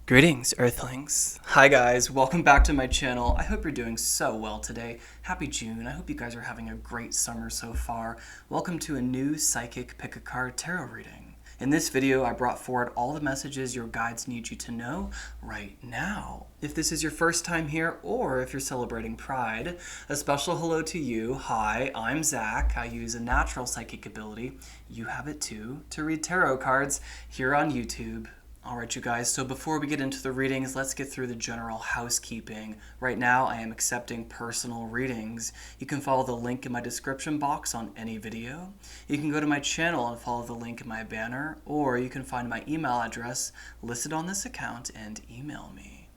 Greetings, Earthlings. Hi guys, welcome back to my channel. I hope you're doing so well today. Happy June. I hope you guys are having a great summer so far. Welcome to a new Psychic Pick a Card Tarot reading. In this video, I brought forward all the messages your guides need you to know right now. If this is your first time here, or if you're celebrating Pride, a special hello to you. Hi, I'm Zach. I use a natural psychic ability, you have it too, to read tarot cards here on YouTube. Alright you guys, so before we get into the readings, let's get through the general housekeeping. Right now I am accepting personal readings. You can follow the link in my description box on any video. You can go to my channel and follow the link in my banner, or you can find my email address listed on this account and email me.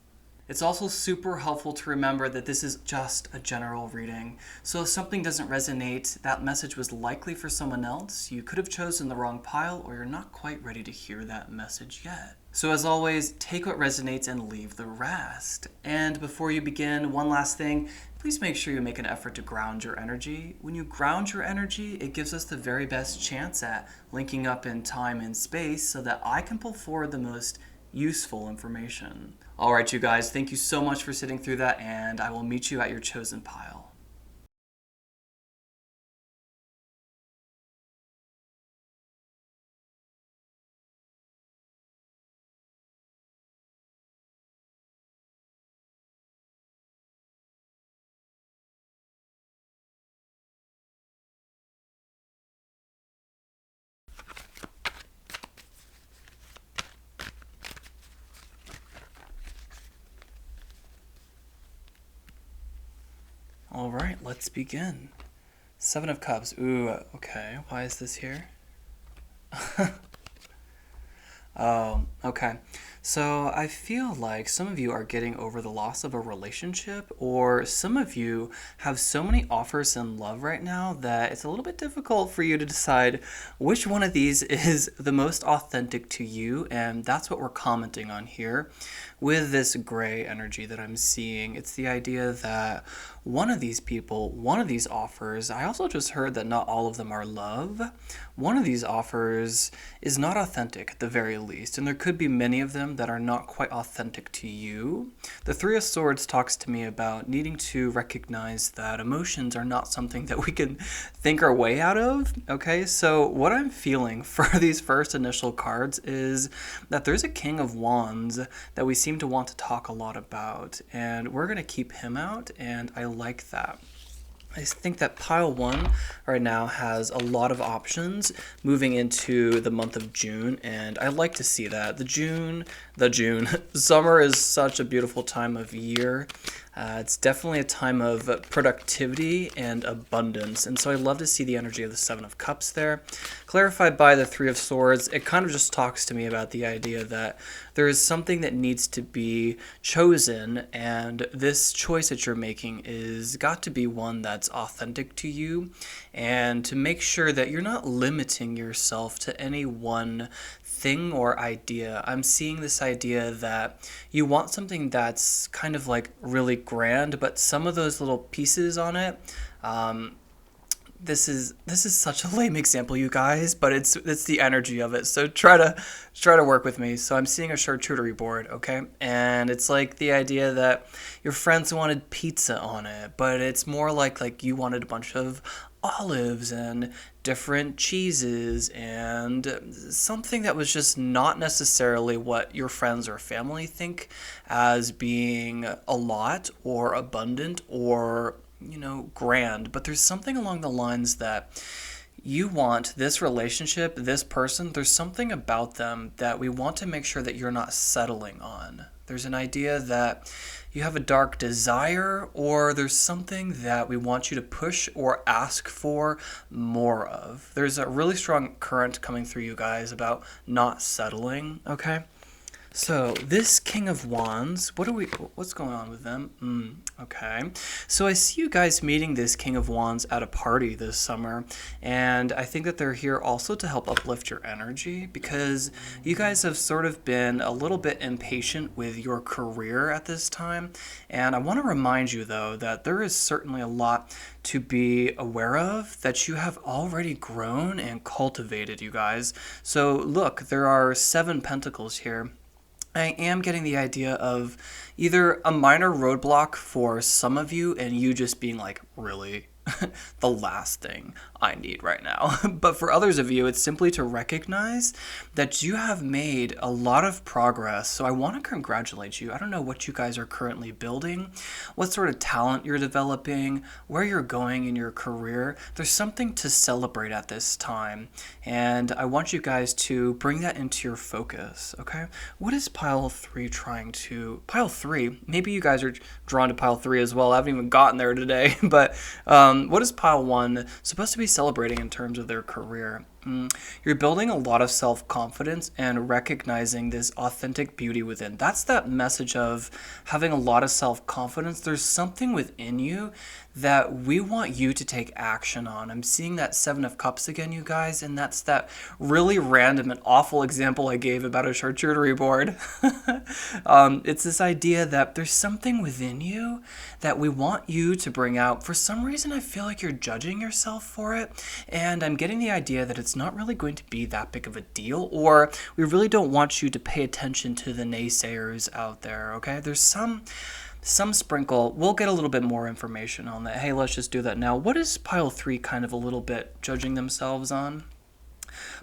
It's also super helpful to remember that this is just a general reading. So if something doesn't resonate, that message was likely for someone else, you could have chosen the wrong pile, or you're not quite ready to hear that message yet. So as always, take what resonates and leave the rest. And before you begin, one last thing, please make sure you make an effort to ground your energy. When you ground your energy, it gives us the very best chance at linking up in time and space so that I can pull forward the most useful information. Alright you guys, thank you so much for sitting through that, and I will meet you at your chosen pile. Alright, let's begin. Seven of Cups. Ooh, okay. Why is this here? Oh, okay. So I feel like some of you are getting over the loss of a relationship, or some of you have so many offers in love right now that it's a little bit difficult for you to decide which one of these is the most authentic to you, and that's what we're commenting on here with this gray energy that I'm seeing. It's the idea that one of these people, one of these offers, I also just heard that not all of them are love. One of these offers is not authentic at the very least, and there could be many of them that are not quite authentic to you. The Three of Swords talks to me about needing to recognize that emotions are not something that we can think our way out of. Okay, so what I'm feeling for these first initial cards is that there's a King of Wands that we seem to want to talk a lot about, and we're going to keep him out, and I like that. I think that pile one right now has a lot of options moving into the month of June, and I like to see that. Summer is such a beautiful time of year. It's definitely a time of productivity and abundance, and so I love to see the energy of the Seven of Cups there. Clarified by the Three of Swords, it kind of just talks to me about the idea that there is something that needs to be chosen, and this choice that you're making is got to be one that's authentic to you, and to make sure that you're not limiting yourself to any one thing or idea. I'm seeing this idea that you want something that's kind of like really grand, but some of those little pieces on it, this is such a lame example, you guys, but it's the energy of it. So try to work with me. So I'm seeing a charcuterie board, okay? And it's like the idea that your friends wanted pizza on it, but it's more like you wanted a bunch of olives and different cheeses and something that was just not necessarily what your friends or family think as being a lot or abundant or, you know, grand. But there's something along the lines that you want this relationship, this person, there's something about them that we want to make sure that you're not settling on. There's an idea that you have a dark desire, or there's something that we want you to push or ask for more of. There's a really strong current coming through you guys about not settling, okay? So this King of Wands, what's going on with them? Okay. So I see you guys meeting this King of Wands at a party this summer, and I think that they're here also to help uplift your energy, because you guys have sort of been a little bit impatient with your career at this time, and I want to remind you though that there is certainly a lot to be aware of that you have already grown and cultivated, you guys. So look, there are 7 pentacles here. I am getting the idea of either a minor roadblock for some of you and you just being like, really? The last thing I need right now. But for others of you, it's simply to recognize that you have made a lot of progress. So I want to congratulate you. I don't know what you guys are currently building, what sort of talent you're developing, where you're going in your career. There's something to celebrate at this time. And I want you guys to bring that into your focus, okay? What is pile 3 trying to... Pile 3, maybe you guys are drawn to pile 3 as well. I haven't even gotten there today, but what is pile 1 supposed to be celebrating in terms of their career? You're building a lot of self-confidence and recognizing this authentic beauty within. That's that message of having a lot of self-confidence. There's something within you that we want you to take action on. I'm seeing that 7 of Cups again, you guys, and that's that really random and awful example I gave about a charcuterie board. It's this idea that there's something within you that we want you to bring out. For some reason, I feel like you're judging yourself for it, and I'm getting the idea that it's not really going to be that big of a deal, or we really don't want you to pay attention to the naysayers out there, okay? There's some sprinkle. We'll get a little bit more information on that. Hey, let's just do that now. What is pile 3 kind of a little bit judging themselves on?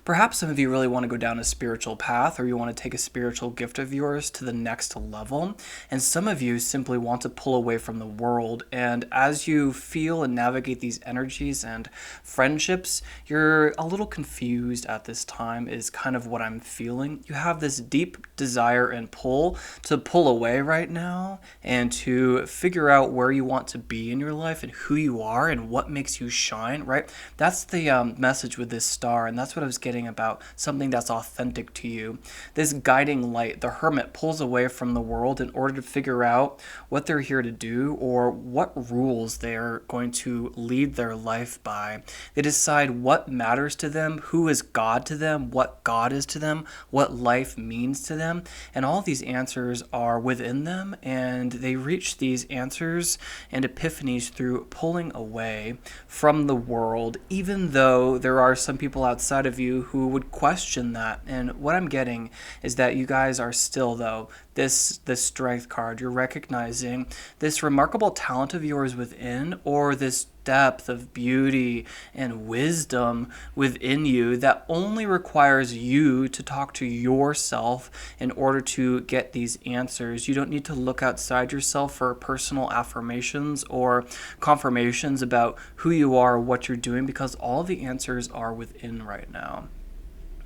Perhaps some of you really want to go down a spiritual path, or you want to take a spiritual gift of yours to the next level. And some of you simply want to pull away from the world. And as you feel and navigate these energies and friendships, you're a little confused at this time is kind of what I'm feeling. You have this deep desire and pull to pull away right now and to figure out where you want to be in your life and who you are and what makes you shine, right? That's the message with this star, and that's what I was getting about, something that's authentic to you. This guiding light, the hermit, pulls away from the world in order to figure out what they're here to do or what rules they're going to lead their life by. They decide what matters to them, who is God to them, what God is to them, what life means to them, and all these answers are within them, and they reach these answers and epiphanies through pulling away from the world, even though there are some people outside of you who would question that. And what I'm getting is that you guys are still, though, this strength card, you're recognizing this remarkable talent of yours within, or this depth of beauty and wisdom within you that only requires you to talk to yourself in order to get these answers. You don't need to look outside yourself for personal affirmations or confirmations about who you are or what you're doing, because all the answers are within right now.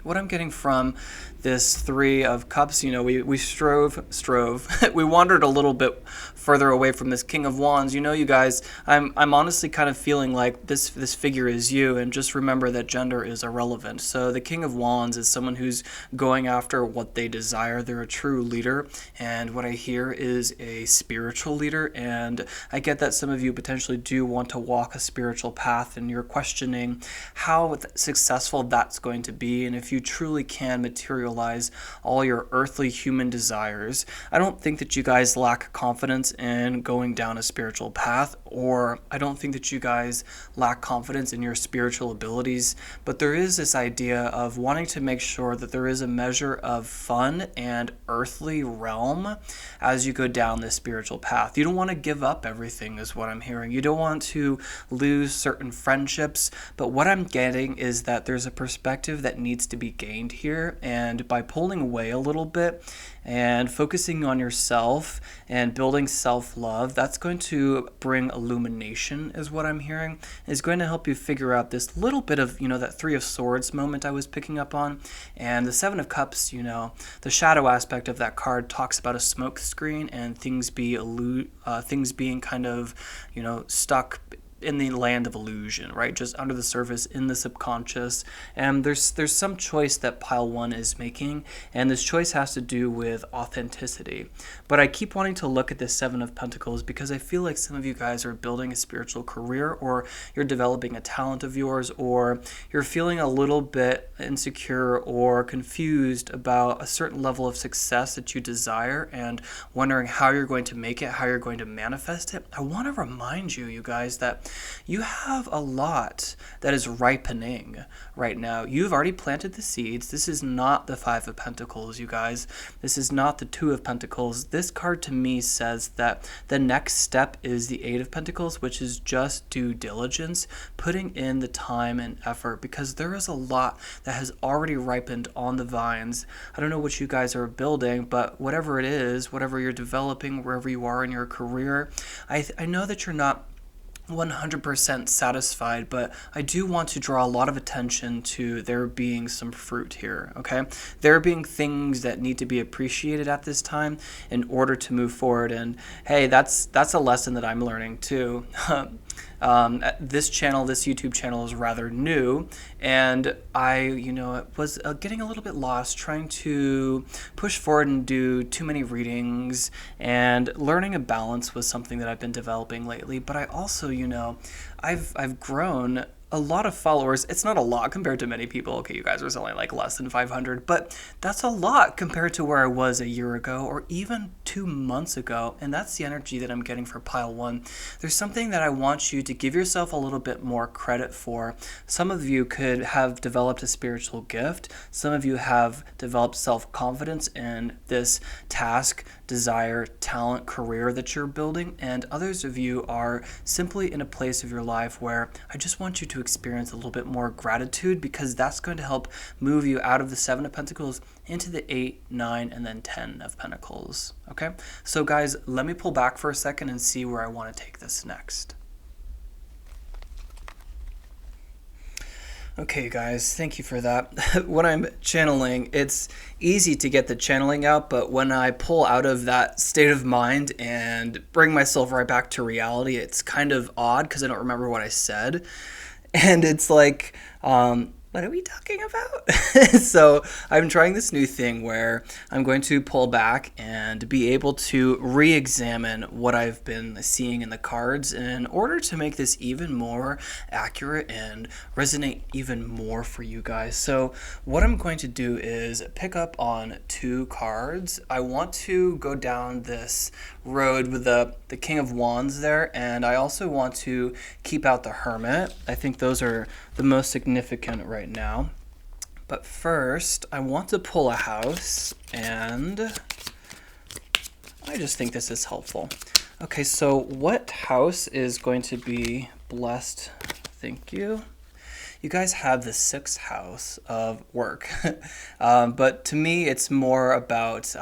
What I'm getting from this 3 of Cups, we strove. We wandered a little bit further away from this King of Wands. You guys, I'm honestly kind of feeling like this figure is you, and just remember that gender is irrelevant. So the King of Wands is someone who's going after what they desire. They're a true leader, and what I hear is a spiritual leader, and I get that some of you potentially do want to walk a spiritual path, and you're questioning how successful that's going to be, and if you truly can materialize all your earthly human desires. I don't think that you guys lack confidence in going down a spiritual path, or I don't think that you guys lack confidence in your spiritual abilities, but there is this idea of wanting to make sure that there is a measure of fun and earthly realm as you go down this spiritual path. You don't want to give up everything, is what I'm hearing. You don't want to lose certain friendships, but what I'm getting is that there's a perspective that needs to be gained here, and by pulling away a little bit and focusing on yourself and building self-love, that's going to bring illumination, is what I'm hearing. It's going to help you figure out this little bit of, that 3 of Swords moment I was picking up on, and the 7 of Cups, the shadow aspect of that card talks about a smoke screen and things being kind of, stuck in the land of illusion, right? Just under the surface, in the subconscious. And there's some choice that pile 1 is making, and this choice has to do with authenticity. But I keep wanting to look at this 7 of Pentacles because I feel like some of you guys are building a spiritual career, or you're developing a talent of yours, or you're feeling a little bit insecure or confused about a certain level of success that you desire and wondering how you're going to make it, how you're going to manifest it. I want to remind you guys, that you have a lot that is ripening right now. You've already planted the seeds. This is not the Five of Pentacles, you guys. This is not the Two of Pentacles. This card to me says that the next step is the Eight of Pentacles, which is just due diligence, putting in the time and effort, because there is a lot that has already ripened on the vines. I don't know what you guys are building, but whatever it is, whatever you're developing, wherever you are in your career, I know that you're not 100% satisfied, but I do want to draw a lot of attention to there being some fruit here, okay? There being things that need to be appreciated at this time in order to move forward. And hey, that's a lesson that I'm learning too. This YouTube channel is rather new, and I, was getting a little bit lost trying to push forward and do too many readings, and learning a balance was something that I've been developing lately. But I also, I've grown a lot of followers. It's not a lot compared to many people. Okay, you guys are only like less than 500, but that's a lot compared to where I was a year ago or even 2 months ago. And that's the energy that I'm getting for pile one. There's something that I want you to give yourself a little bit more credit for. Some of you could have developed a spiritual gift. Some of you have developed self-confidence in this task, desire, talent, career that you're building. And others of you are simply in a place of your life where I just want you to experience a little bit more gratitude, because that's going to help move you out of the Seven of Pentacles into the 8, 9, and then 10 of Pentacles. Okay, so guys, let me pull back for a second and see where I want to take this next. Okay, guys, thank you for that. When I'm channeling, it's easy to get the channeling out, but when I pull out of that state of mind and bring myself right back to reality, it's kind of odd because I don't remember what I said. And it's like, what are we talking about? So I'm trying this new thing where I'm going to pull back and be able to re-examine what I've been seeing in the cards in order to make this even more accurate and resonate even more for you guys. So what I'm going to do is pick up on 2 cards. I want to go down this road with the King of Wands there, and I also want to keep out the Hermit. I think those are the most significant right now. But first, I want to pull a house, and I just think this is helpful. Okay, so what house is going to be blessed? Thank you. You guys have the 6th house of work. But to me, it's more about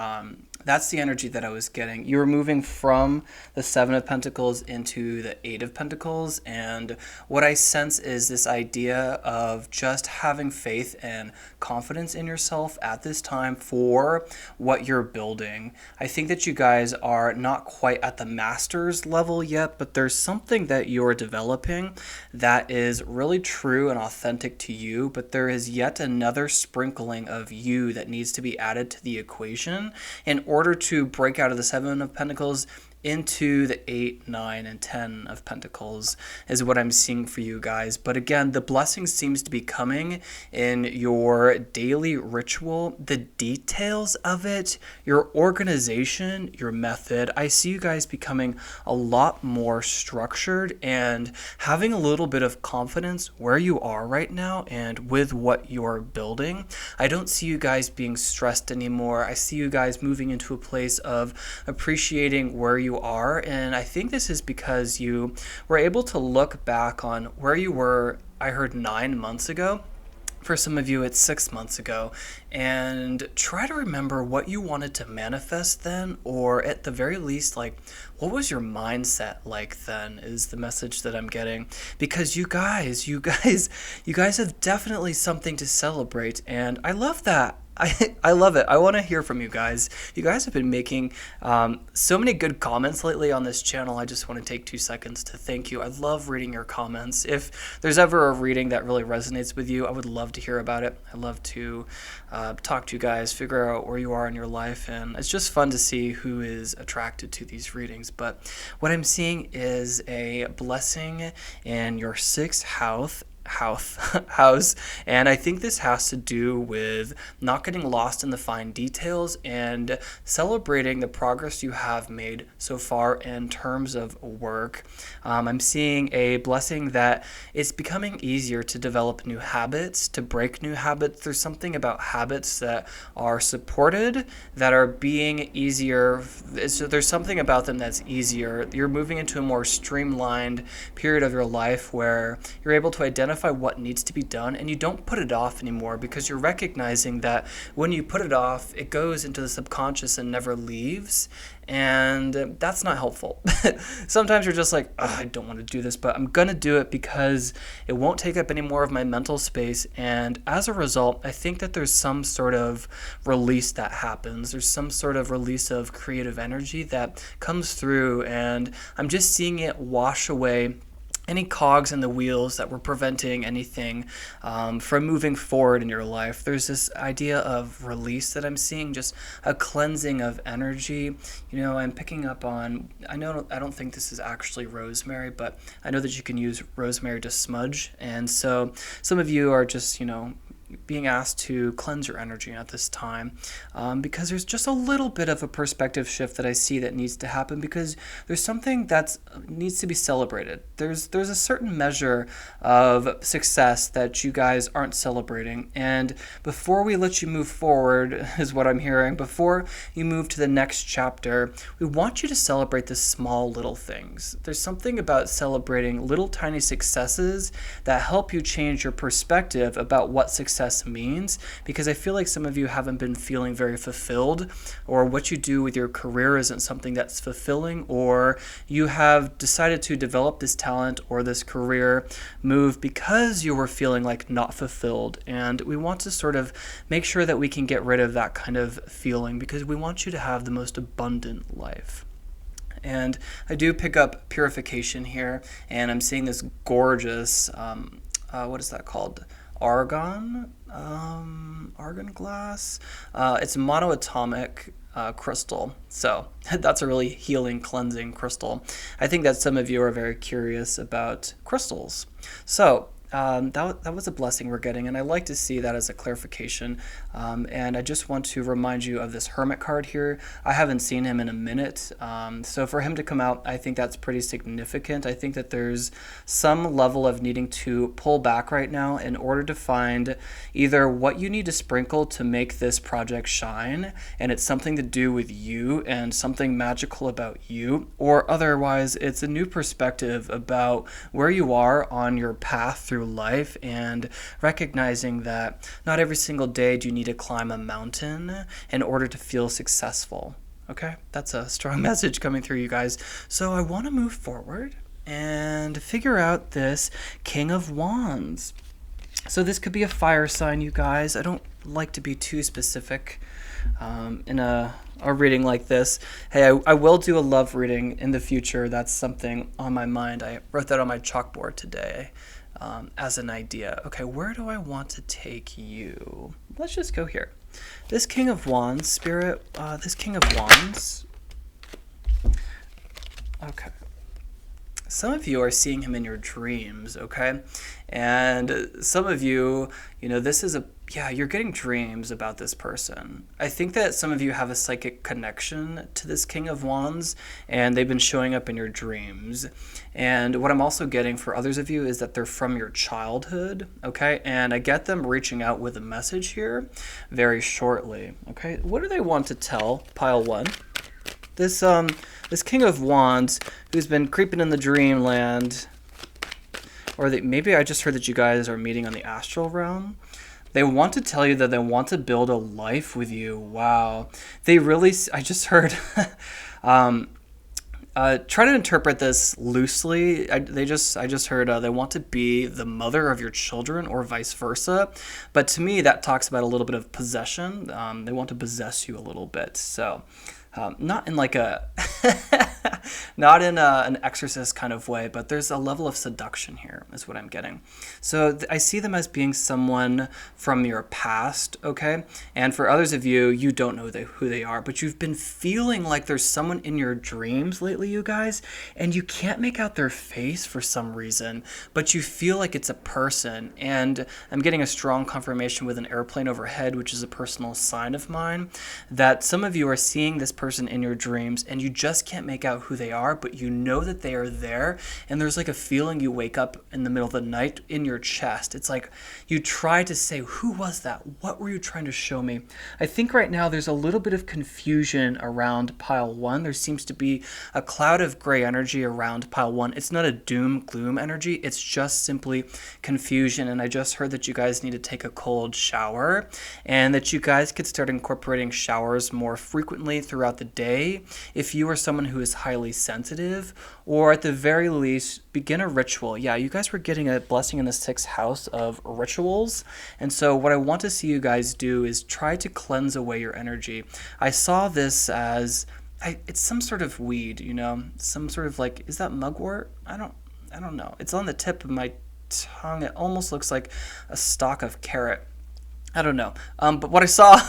that's the energy that I was getting. You were moving from the 7 of Pentacles into the 8 of Pentacles, and what I sense is this idea of just having faith and confidence in yourself at this time for what you're building. I think that you guys are not quite at the master's level yet, but there's something that you're developing that is really true and authentic to you, but there is yet another sprinkling of you that needs to be added to the equation in order to break out of the 7 of Pentacles into the 8, 9, and 10 of Pentacles is what I'm seeing for you guys. But again, the blessing seems to be coming in your daily ritual, the details of it, your organization, your method. I see you guys becoming a lot more structured and having a little bit of confidence where you are right now and with what you're building. I don't see you guys being stressed anymore. I see you guys moving into a place of appreciating where you are, and I think this is because you were able to look back on where you were, I heard 9 months ago. For some of you, it's 6 months ago, and try to remember what you wanted to manifest then, or at the very least, like, what was your mindset like then, is the message that I'm getting. Because you guys have definitely something to celebrate, and I love that. I love it. I want to hear from you guys. You guys have been making so many good comments lately on this channel. I just want to take 2 seconds to thank you. I love reading your comments. If there's ever a reading that really resonates with you, I would love to hear about it. I love to talk to you guys, figure out where you are in your life, and it's just fun to see who is attracted to these readings. But what I'm seeing is a blessing in your 6th house house, and I think this has to do with not getting lost in the fine details and celebrating the progress you have made so far in terms of work. I'm seeing a blessing that it's becoming easier to develop new habits, to break new habits. There's something about habits that are supported, that are being easier. There's something about them that's easier. You're moving into a more streamlined period of your life where you're able to identify what needs to be done, and you don't put it off anymore, because you're recognizing that when you put it off, it goes into the subconscious and never leaves, and that's not helpful. Sometimes you're just like, I don't want to do this, but I'm gonna do it because it won't take up any more of my mental space, and as a result, I think that there's some sort of release that happens. There's some sort of release of creative energy that comes through, and I'm just seeing it wash away any cogs in the wheels that were preventing anything from moving forward in your life. There's this idea of release that I'm seeing, just a cleansing of energy. I'm picking up on, I don't think this is actually rosemary, but I know that you can use rosemary to smudge. And so some of you are just, being asked to cleanse your energy at this time, because there's just a little bit of a perspective shift that I see that needs to happen, because there's something that needs to be celebrated. There's a certain measure of success that you guys aren't celebrating, and before we let you move forward, is what I'm hearing, before you move to the next chapter, we want you to celebrate the small little things. There's something about celebrating little tiny successes that help you change your perspective about what success means, because I feel like some of you haven't been feeling very fulfilled, or what you do with your career isn't something that's fulfilling, or you have decided to develop this talent or this career move because you were feeling like not fulfilled. And we want to sort of make sure that we can get rid of that kind of feeling, because we want you to have the most abundant life. And I do pick up purification here, and I'm seeing this gorgeous, what is that called? Argon glass. It's monoatomic crystal. So that's a really healing, cleansing crystal. I think that some of you are very curious about crystals. So that was a blessing we're getting, and I like to see that as a clarification. And I just want to remind you of this Hermit card here. I haven't seen him in a minute, so for him to come out, I think that's pretty significant. I think that there's some level of needing to pull back right now in order to find either what you need to sprinkle to make this project shine, and it's something to do with you and something magical about you, or otherwise it's a new perspective about where you are on your path through life, and recognizing that not every single day do you need to climb a mountain in order to feel successful. Okay, that's a strong message coming through, you guys. So I want to move forward and figure out this King of Wands. So this could be a fire sign, you guys. I don't like to be too specific in a reading like this. Hey, I will do a love reading in the future. That's something on my mind. I wrote that on my chalkboard today. As an idea. Okay, where do I want to take you? Let's just go here. This King of Wands, Spirit, this King of Wands. Okay. Some of you are seeing him in your dreams, okay? And some of you, this is you're getting dreams about this person. I think that some of you have a psychic connection to this King of Wands, and they've been showing up in your dreams. And what I'm also getting for others of you is that they're from your childhood, okay? And I get them reaching out with a message here very shortly, okay? What do they want to tell Pile 1? This King of Wands, who's been creeping in the dreamland, or maybe I just heard that you guys are meeting on the astral realm. They want to tell you that they want to build a life with you. Wow. They really, I just heard, try to interpret this loosely. I just heard they want to be the mother of your children, or vice versa. But to me, that talks about a little bit of possession. They want to possess you a little bit. So not in like a Not in an exorcist kind of way, but there's a level of seduction here, is what I'm getting. So I see them as being someone from your past, okay? And for others of you, you don't know who they are, but you've been feeling like there's someone in your dreams lately, you guys, and you can't make out their face for some reason, but you feel like it's a person. And I'm getting a strong confirmation with an airplane overhead, which is a personal sign of mine, that some of you are seeing this person in your dreams and you just can't make out who they are, but you know that they are there. And there's like a feeling you wake up in the middle of the night in your chest. It's like you try to say, who was that? What were you trying to show me? I think right now there's a little bit of confusion around pile 1. There seems to be a cloud of gray energy around pile 1. It's not a doom gloom energy. It's just simply confusion. And I just heard that you guys need to take a cold shower and that you guys could start incorporating showers more frequently throughout the day if you are someone who is highly sensitive, or at the very least begin a ritual. Yeah, you guys were getting a blessing in the 6th house of rituals, and so what I want to see you guys do is try to cleanse away your energy. I saw this as it's some sort of weed, you know, some sort of like, is that mugwort? I don't know. It's on the tip of my tongue. It almost looks like a stalk of carrot. I don't know. But what I saw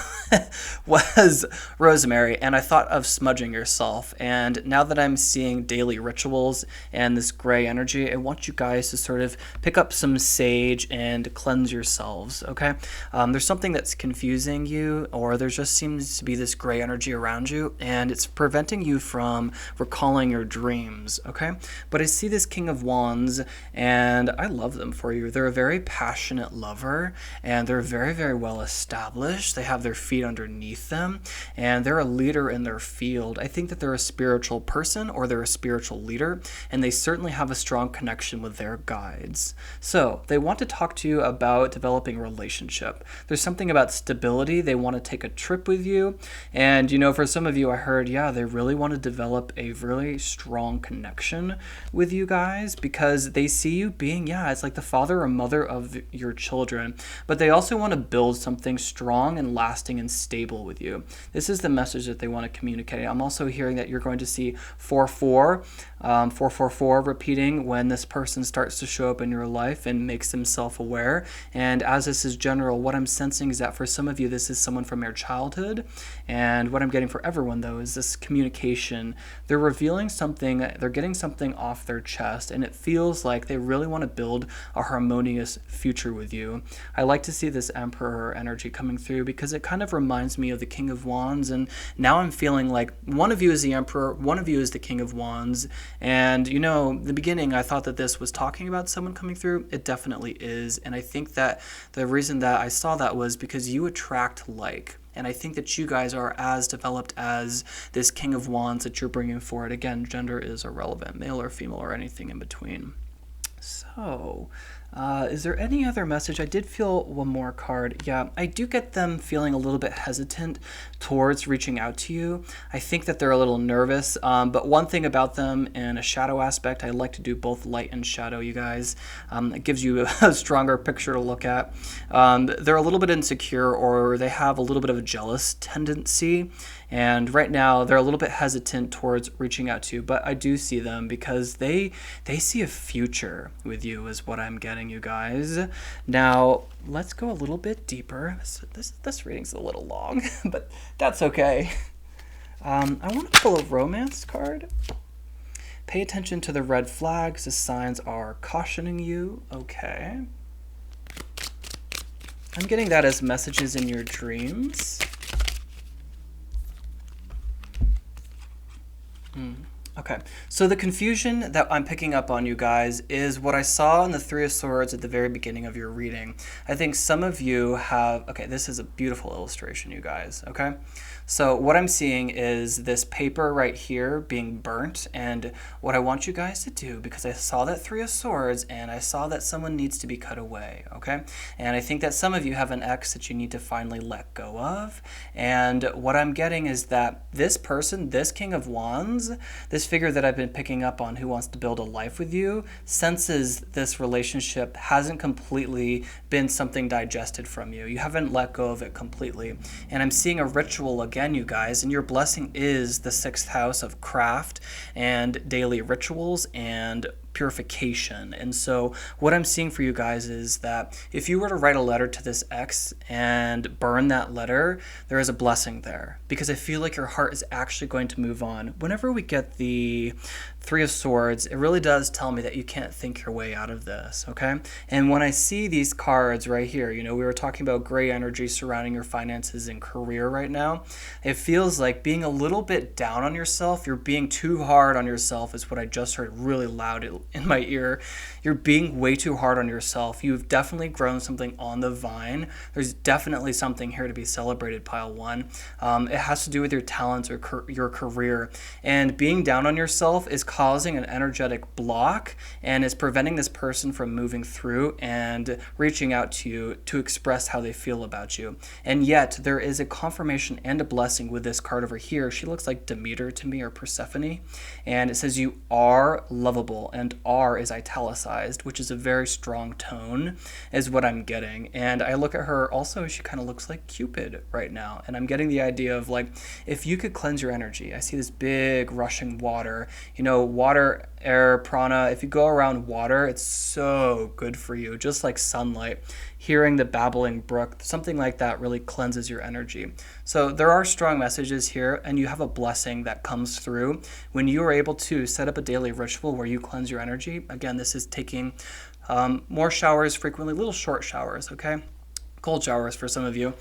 was rosemary, and I thought of smudging yourself. And now that I'm seeing daily rituals and this gray energy, I want you guys to sort of pick up some sage and cleanse yourselves, okay? There's something that's confusing you, or there just seems to be this gray energy around you, and it's preventing you from recalling your dreams, okay? But I see this King of Wands, and I love them for you. They're a very passionate lover, and they're very, very well established. They have their feet underneath them, and they're a leader in their field. I think that they're a spiritual person, or they're a spiritual leader, and they certainly have a strong connection with their guides. So they want to talk to you about developing a relationship. There's something about stability. They want to take a trip with you, and you know, for some of you, I heard, yeah, they really want to develop a really strong connection with you guys, because they see you being, yeah, it's like the father or mother of your children, but they also want to build something strong and lasting and stable with you. This is the message that they want to communicate. I'm also hearing that you're going to see 444 repeating when this person starts to show up in your life and makes them self-aware. And as this is general, what I'm sensing is that for some of you, this is someone from your childhood. And what I'm getting for everyone, though, is this communication. They're revealing something, they're getting something off their chest, and it feels like they really want to build a harmonious future with you. I like to see this Emperor energy coming through because it kind of reminds me of the King of Wands, and now I'm feeling like one of you is the Emperor, one of you is the King of Wands. And you know, in the beginning I thought that this was talking about someone coming through. It definitely is, and I think that the reason that I saw that was because you attract like. And I think that you guys are as developed as this King of Wands that you're bringing forward. Again, gender is irrelevant, male or female or anything in between. So, is there any other message? I did feel one more card. Yeah, I do get them feeling a little bit hesitant towards reaching out to you. I think that they're a little nervous, but one thing about them in a shadow aspect, I like to do both light and shadow, you guys. It gives you a stronger picture to look at. They're a little bit insecure, or they have a little bit of a jealous tendency. And right now, they're a little bit hesitant towards reaching out to you, but I do see them because they see a future with you is what I'm getting, you guys. Now, let's go a little bit deeper. This reading's a little long, but that's okay. I want to pull a romance card. Pay attention to the red flags. The signs are cautioning you. Okay. I'm getting that as messages in your dreams. Okay, so the confusion that I'm picking up on, you guys, is what I saw in the Three of Swords at the very beginning of your reading. I think some of you have, okay, this is a beautiful illustration, you guys, okay? So what I'm seeing is this paper right here being burnt, and what I want you guys to do, because I saw that Three of Swords and I saw that someone needs to be cut away, okay? And I think that some of you have an ex that you need to finally let go of, and what I'm getting is that this person, this King of Wands, this figure that I've been picking up on who wants to build a life with you senses this relationship hasn't completely been something digested from you. You haven't let go of it completely. And I'm seeing a ritual again, you guys, and your blessing is the 6th house of craft and daily rituals and purification. And so what I'm seeing for you guys is that if you were to write a letter to this ex and burn that letter, there is a blessing there, because I feel like your heart is actually going to move on. Whenever we get the 3 of Swords, it really does tell me that you can't think your way out of this, okay? And when I see these cards right here, you know, we were talking about gray energy surrounding your finances and career right now. It feels like being a little bit down on yourself. You're being too hard on yourself is what I just heard really loud in my ear. You're being way too hard on yourself. You've definitely grown something on the vine. There's definitely something here to be celebrated, pile 1. It has to do with your talents or your career. And being down on yourself is causing an energetic block and is preventing this person from moving through and reaching out to you to express how they feel about you. And yet there is a confirmation and a blessing with this card over here. She looks like Demeter to me, or Persephone. And it says you are lovable, and are is italicized, which is a very strong tone is what I'm getting. And I look at her also, she kind of looks like Cupid right now. And I'm getting the idea of like, if you could cleanse your energy, I see this big rushing water, you know, water, air, prana. If you go around water, it's so good for you, just like sunlight. Hearing the babbling brook, something like that really cleanses your energy. So there are strong messages here, and you have a blessing that comes through when you are able to set up a daily ritual where you cleanse your energy. Again, this is taking more showers frequently, little short showers, okay? Cold showers for some of you.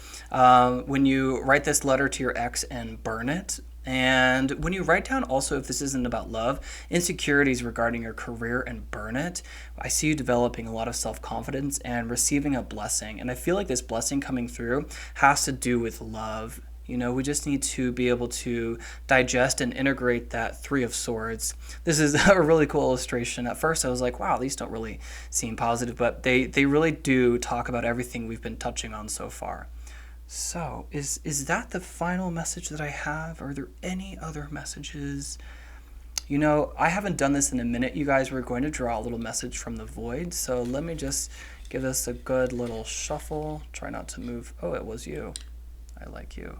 When you write this letter to your ex and burn it, and when you write down also, if this isn't about love, insecurities regarding your career and burn it, I see you developing a lot of self-confidence and receiving a blessing. And I feel like this blessing coming through has to do with love. You know, we just need to be able to digest and integrate that 3 of Swords. This is a really cool illustration. At first I was like, wow, these don't really seem positive, but they really do talk about everything we've been touching on so far. So, is that the final message that I have? Are there any other messages? You know, I haven't done this in a minute, you guys. We're going to draw a little message from the void. So let me just give this a good little shuffle. Try not to move. Oh, it was you. I like you.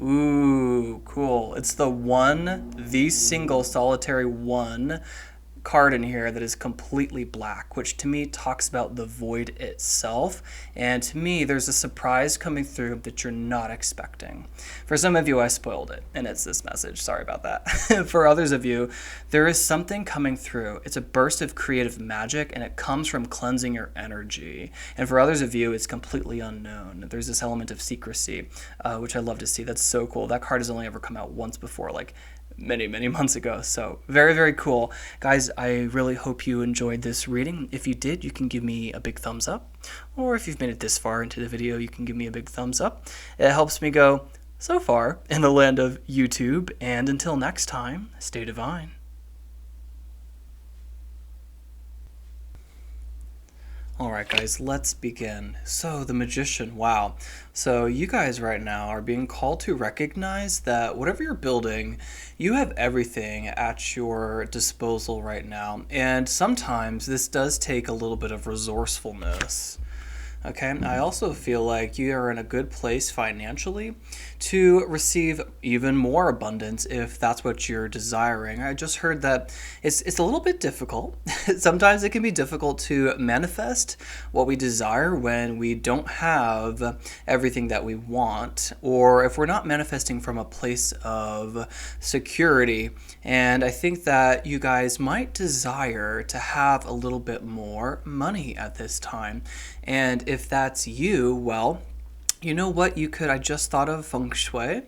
Ooh, cool. It's the single solitary 1 card in here that is completely black, which to me talks about the void itself. And to me, there's a surprise coming through that you're not expecting. For some of you, I spoiled it, and it's this message. Sorry about that. For others of you, there is something coming through. It's a burst of creative magic, and it comes from cleansing your energy. And for others of you, it's completely unknown. There's this element of secrecy, which I love to see. That's so cool. That card has only ever come out once before, like many months ago. So very, very cool. Guys, I really hope you enjoyed this reading. If you did, you can give me a big thumbs up. Or if you've made it this far into the video, you can give me a big thumbs up. It helps me go so far in the land of YouTube. And until next time, stay divine. Alright guys, let's begin. So the Magician, wow. So you guys right now are being called to recognize that whatever you're building, you have everything at your disposal right now. And sometimes this does take a little bit of resourcefulness. Okay, I also feel like you are in a good place financially to receive even more abundance if that's what you're desiring. I just heard that it's a little bit difficult. Sometimes it can be difficult to manifest what we desire when we don't have everything that we want, or if we're not manifesting from a place of security. And I think that you guys might desire to have a little bit more money at this time. And if that's you, well, you know what you could, I just thought of feng shui.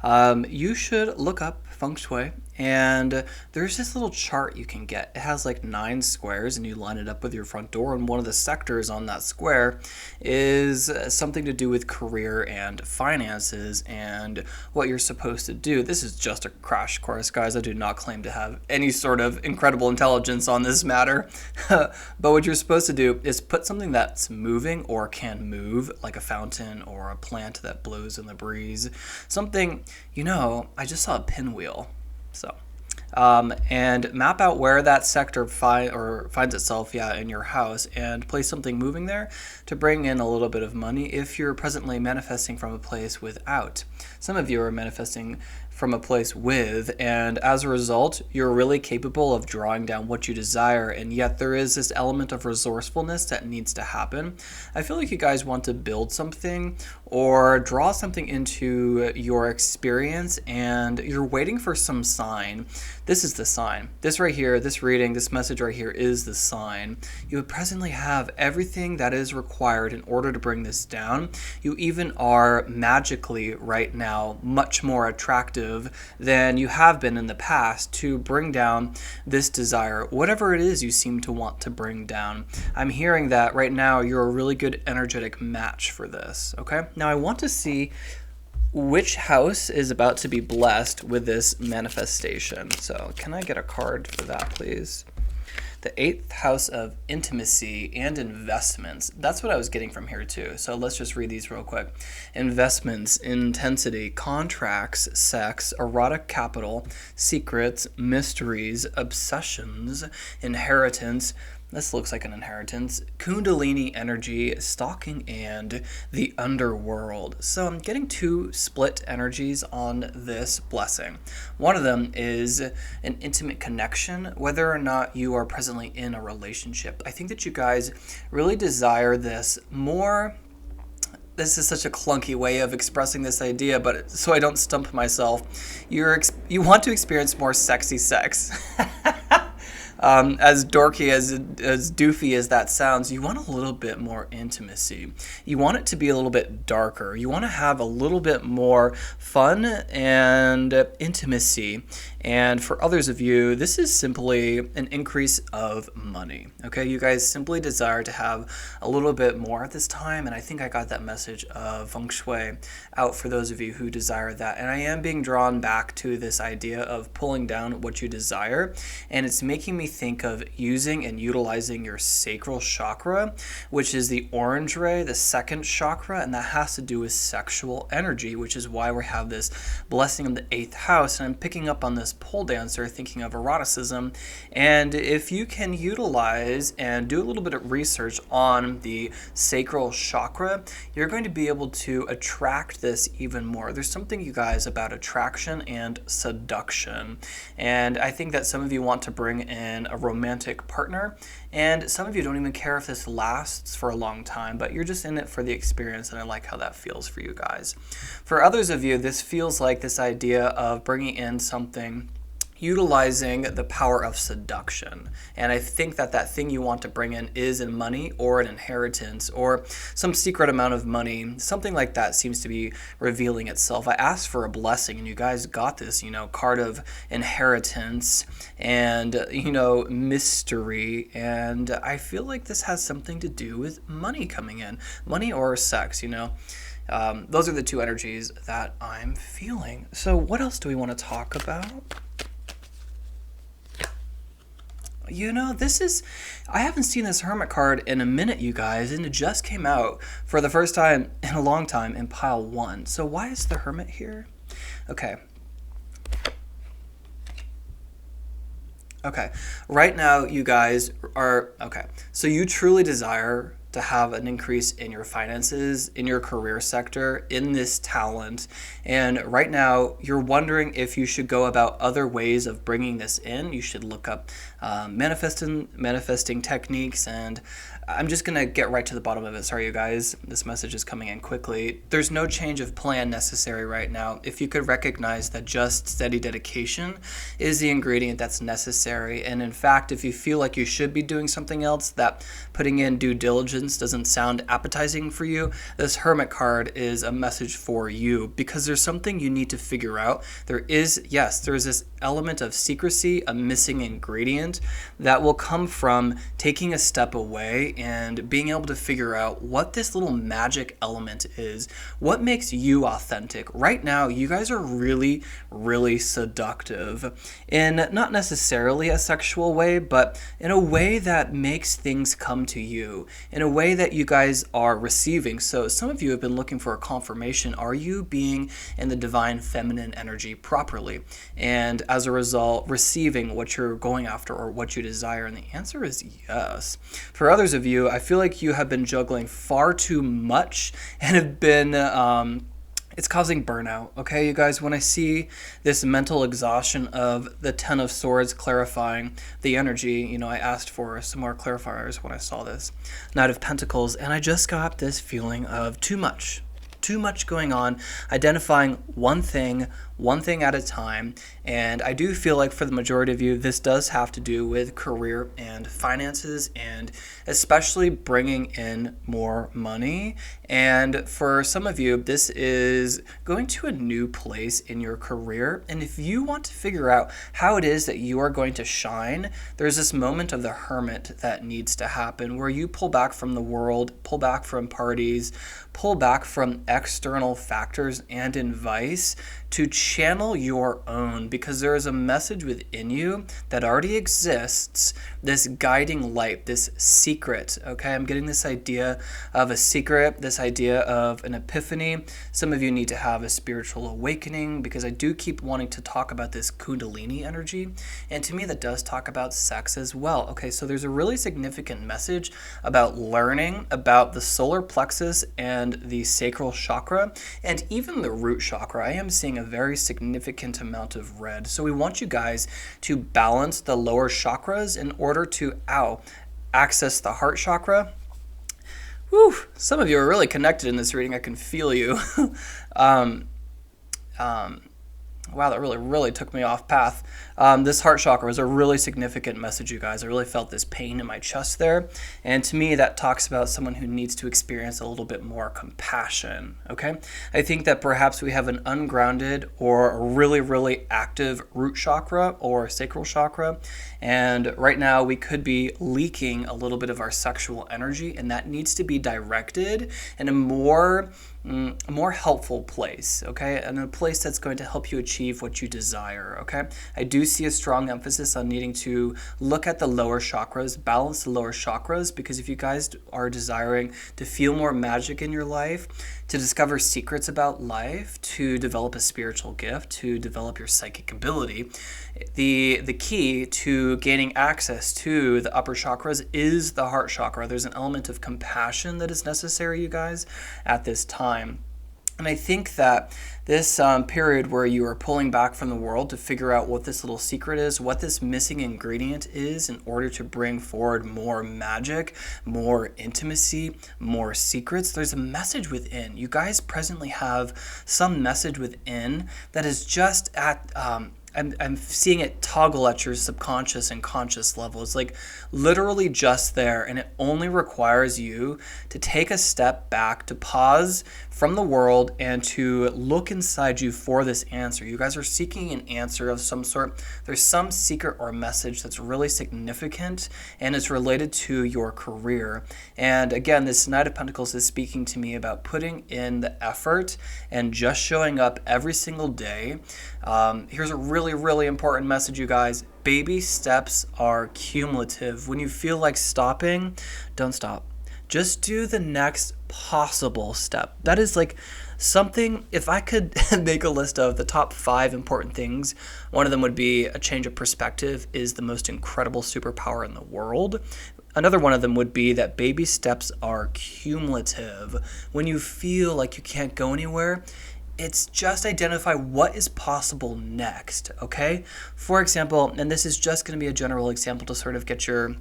You should look up feng shui, and there's this little chart you can get. It has like 9 squares, and you line it up with your front door, and one of the sectors on that square is something to do with career and finances and what you're supposed to do. This is just a crash course, guys. I do not claim to have any sort of incredible intelligence on this matter. But what you're supposed to do is put something that's moving or can move, like a fountain or a plant that blows in the breeze. Something, you know, I just saw a pinwheel. So and map out where that sector finds itself, in your house, and place something moving there to bring in a little bit of money if you're presently manifesting from a place without. Some of you are manifesting from a place with, and as a result, you're really capable of drawing down what you desire, and yet there is this element of resourcefulness that needs to happen. I feel like you guys want to build something or draw something into your experience, and you're waiting for some sign. This is the sign. This right here, this reading, this message right here is the sign. You presently have everything that is required in order to bring this down. You even are magically right now much more attractive than you have been in the past to bring down this desire, whatever it is you seem to want to bring down. I'm hearing that right now you're a really good energetic match for this, okay? Now I want to see which house is about to be blessed with this manifestation. So can I get a card for that, please? The 8th house of intimacy and investments. That's what I was getting from here too. So let's just read these real quick. Investments, intensity, contracts, sex, erotic capital, secrets, mysteries, obsessions, inheritance. This looks like an inheritance. Kundalini energy, stalking, and the underworld. So I'm getting 2 split energies on this blessing. One of them is an intimate connection, whether or not you are presently in a relationship. I think that you guys really desire this more. This is such a clunky way of expressing this idea, but so I don't stump myself. You want to experience more sexy sex. As dorky, as doofy as that sounds, you want a little bit more intimacy. You want it to be a little bit darker. You want to have a little bit more fun and intimacy. And for others of you, this is simply an increase of money. Okay, you guys simply desire to have a little bit more at this time, and I think I got that message of feng shui out for those of you who desire that. And I am being drawn back to this idea of pulling down what you desire, and it's making me think of using and utilizing your sacral chakra, which is the orange ray, the 2nd chakra, and that has to do with sexual energy, which is why we have this blessing of the 8th house. And I'm picking up on this pole dancer thinking of eroticism, and if you can utilize and do a little bit of research on the sacral chakra, you're going to be able to attract this even more. There's something, you guys, about attraction and seduction, and I think that some of you want to bring in a romantic partner, and some of you don't even care if this lasts for a long time, but you're just in it for the experience, and I like how that feels for you guys. For others of you, this feels like this idea of bringing in something utilizing the power of seduction. And I think that that thing you want to bring in is in money or an inheritance or some secret amount of money. Something like that seems to be revealing itself. I asked for a blessing and you guys got this, card of inheritance and, mystery. And I feel like this has something to do with money coming in. Money or sex, Those are the 2 energies that I'm feeling. So what else do we want to talk about? I haven't seen this Hermit card in a minute, you guys, and it just came out for the first time in a long time in pile 1. So why is the Hermit here? Okay. Right now, you guys are, so you truly desire to have an increase in your finances, in your career sector, in this talent. And right now, you're wondering if you should go about other ways of bringing this in. You should look up manifesting techniques, and I'm just going to get right to the bottom of it. Sorry, you guys. This message is coming in quickly. There's no change of plan necessary right now. If you could recognize that just steady dedication is the ingredient that's necessary. And in fact, if you feel like you should be doing something else, that putting in due diligence doesn't sound appetizing for you, this Hermit card is a message for you because there's something you need to figure out. There's this element of secrecy, a missing ingredient that will come from taking a step away and being able to figure out what this little magic element is, what makes you authentic. Right now, you guys are really, really seductive in not necessarily a sexual way, but in a way that makes things come to you, in a way that you guys are receiving. So some of you have been looking for a confirmation. Are you being in the divine feminine energy properly? And as a result, receiving what you're going after or what you desire? And the answer is yes. For others of you, I feel like you have been juggling far too much and have been it's causing burnout, okay, you guys? When I see this mental exhaustion of the Ten of Swords clarifying the energy, you know, I asked for some more clarifiers when I saw this. Knight of Pentacles, and I just got this feeling of too much going on, identifying one thing at a time. And I do feel like for the majority of you, this does have to do with career and finances, and especially bringing in more money. And for some of you, this is going to a new place in your career. And if you want to figure out how it is that you are going to shine, there's this moment of the hermit that needs to happen where you pull back from the world, pull back from parties, pull back from external factors and advice to channel your own, because there is a message within you that already exists, this guiding light, this secret, okay? I'm getting this idea of a secret, this idea of an epiphany. Some of you need to have a spiritual awakening, because I do keep wanting to talk about this kundalini energy, and to me that does talk about sex as well. Okay, so there's a really significant message about learning about the solar plexus and the sacral chakra, and even the root chakra. I am seeing a very significant amount of red. So we want you guys to balance the lower chakras in order to access the heart chakra. Whew, some of you are really connected in this reading. I can feel you. Wow, that really took me off path. This heart chakra was a really significant message, you guys. I really felt this pain in my chest there. And to me, that talks about someone who needs to experience a little bit more compassion, okay? I think that perhaps we have an ungrounded or a really active root chakra or sacral chakra. And right now we could be leaking a little bit of our sexual energy, and that needs to be directed in a more helpful place, okay? And a place that's going to help you achieve what you desire, okay? I do see a strong emphasis on needing to look at the lower chakras, balance the lower chakras, because if you guys are desiring to feel more magic in your life, to discover secrets about life, to develop a spiritual gift, to develop your psychic ability, the key to gaining access to the upper chakras is the heart chakra. There's an element of compassion that is necessary, you guys, at this time. And I think that this period where you are pulling back from the world to figure out what this little secret is, what this missing ingredient is in order to bring forward more magic, more intimacy, more secrets, there's a message within. You guys presently have some message within that is just at... I'm seeing it toggle at your subconscious and conscious level. It's like literally just there, and it only requires you to take a step back, to pause from the world and to look inside you for this answer. You guys are seeking an answer of some sort. There's some secret or message that's really significant, and it's related to your career. And again, this Knight of Pentacles is speaking to me about putting in the effort and just showing up every single day. Here's a really important message, you guys. Baby steps are cumulative. When you feel like stopping, don't stop. Just do the next possible step. That is like something, if I could make a list of the top 5 important things, one of them would be a change of perspective is the most incredible superpower in the world. Another one of them would be that baby steps are cumulative. When you feel like you can't go anywhere, it's just identify what is possible next, okay? For example, and this is just going to be a general example to sort of get your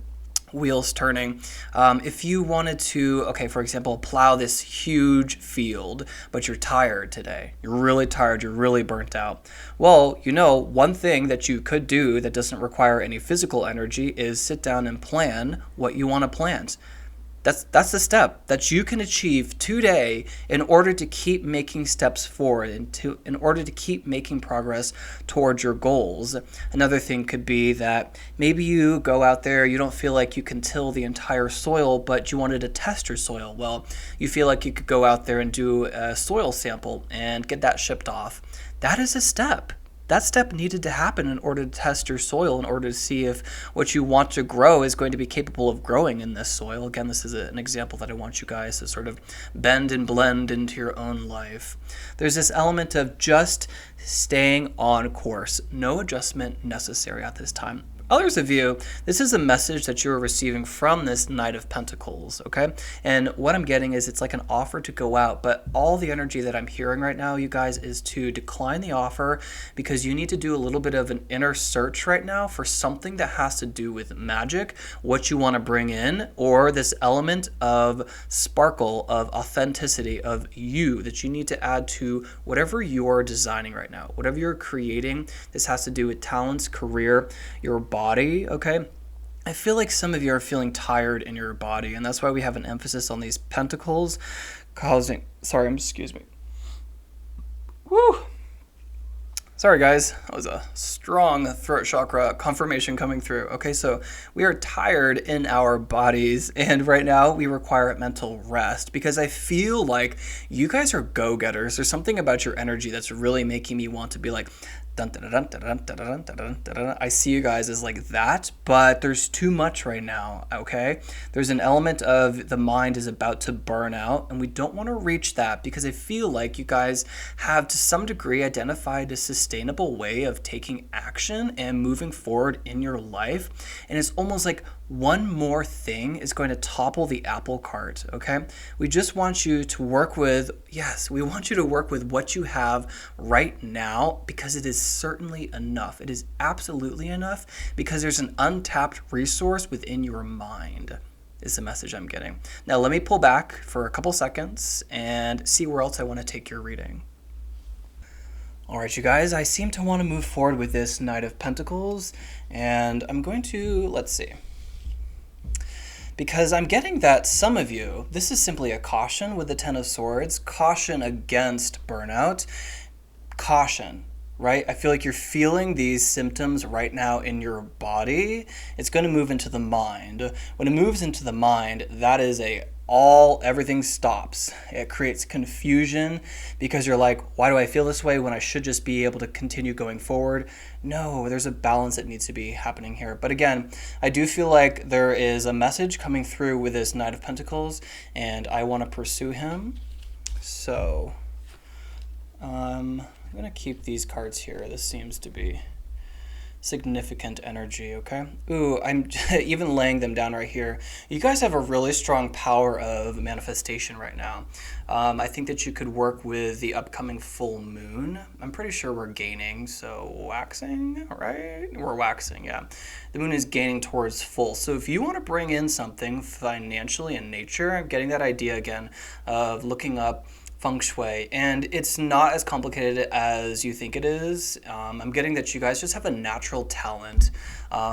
wheels turning. If you wanted to, okay, for example, plow this huge field, but you're tired today. You're really tired. You're really burnt out. Well, you know, one thing that you could do that doesn't require any physical energy is sit down and plan what you want to plant. That's the step that you can achieve today in order to keep making steps forward and in order to keep making progress towards your goals. Another thing could be that maybe you go out there, you don't feel like you can till the entire soil, but you wanted to test your soil. Well, you feel like you could go out there and do a soil sample and get that shipped off. That is a step. that step needed to happen in order to test your soil, in order to see if what you want to grow is going to be capable of growing in this soil. Again, this is an example that I want you guys to sort of bend and blend into your own life. There's this element of just staying on course. No adjustment necessary at this time. Others of you, this is a message that you're receiving from this Knight of Pentacles, okay? And what I'm getting is it's like an offer to go out, but all the energy that I'm hearing right now, you guys, is to decline the offer because you need to do a little bit of an inner search right now for something that has to do with magic, what you want to bring in, or this element of sparkle, of authenticity, of you that you need to add to whatever you're designing right now, whatever you're creating. This has to do with talents, career, your body, okay? I feel like some of you are feeling tired in your body, and that's why we have an emphasis on these pentacles causing, excuse me. Woo! Sorry guys, that was a strong throat chakra confirmation coming through. Okay, so we are tired in our bodies, and right now we require mental rest because I feel like you guys are go-getters. There's something about your energy that's really making me want to be like, dun, dun, dun, dun, dun, dun, dun, dun, dun, dun, dun. I see you guys as like that, but there's too much right now, okay? There's an element of the mind is about to burn out, and we don't want to reach that because I feel like you guys have to some degree identified a sustainable way of taking action and moving forward in your life. And it's almost like one more thing is going to topple the apple cart, okay? We just want you to work with, yes, we want you to work with what you have right now because it is certainly enough. It is absolutely enough because there's an untapped resource within your mind, is the message I'm getting. Now, let me pull back for a couple seconds and see where else I want to take your reading. All right, you guys, I seem to want to move forward with this Knight of Pentacles, and I'm going to, let's see. Because I'm getting that some of you, this is simply a caution with the Ten of Swords, caution against burnout, caution, right? I feel like you're feeling these symptoms right now in your body. It's going to move into the mind. When it moves into the mind, that is everything stops. It creates confusion because you're like, why do I feel this way when I should just be able to continue going forward? No, there's a balance that needs to be happening here. But again, I do feel like there is a message coming through with this Knight of Pentacles, and I want to pursue him. So I'm going to keep these cards here. This seems to be significant energy, okay? Ooh, I'm even laying them down right here. You guys have a really strong power of manifestation right now. I think that you could work with the upcoming full moon. I'm pretty sure we're gaining, so waxing, right? We're waxing, yeah. The moon is gaining towards full. So if you want to bring in something financially in nature, I'm getting that idea again of looking up feng shui, and it's not as complicated as you think it is. I'm getting that you guys just have a natural talent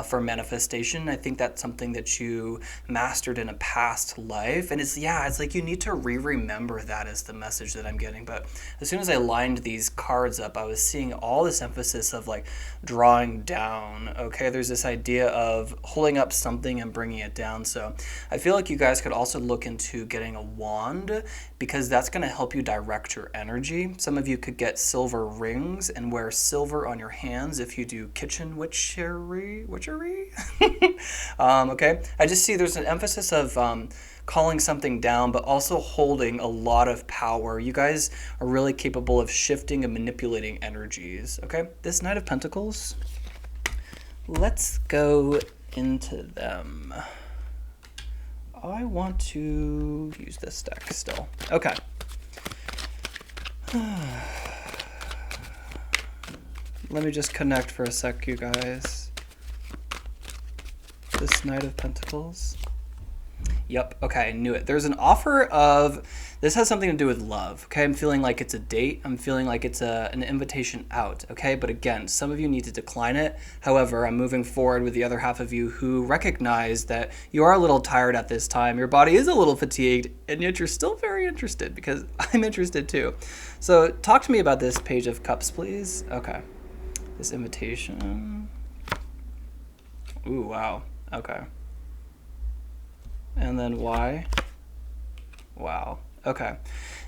for manifestation. I think that's something that you mastered in a past life, and it's like you need to remember that is the message that I'm getting. But as soon as I lined these cards up, I was seeing all this emphasis of like drawing down, okay? There's this idea of holding up something and bringing it down. So I feel like you guys could also look into getting a wand because that's going to help you direct your energy. Some of you could get silver rings and wear silver on your hands if you do kitchen witchery. Okay, I just see there's an emphasis of calling something down, but also holding a lot of power. You guys are really capable of shifting and manipulating energies. Okay, this Knight of Pentacles, let's go into them. I want to use this deck still. Okay. Let me just connect for a sec, you guys. This Knight of Pentacles. Yep, okay, I knew it. There's an offer of, this has something to do with love, okay? I'm feeling like it's a date. I'm feeling like it's an invitation out, okay? But again, some of you need to decline it. However, I'm moving forward with the other half of you who recognize that you are a little tired at this time. Your body is a little fatigued, and yet you're still very interested because I'm interested too. So talk to me about this Page of Cups, please. Okay, this invitation. Ooh, wow, okay. And then why? Wow. Okay.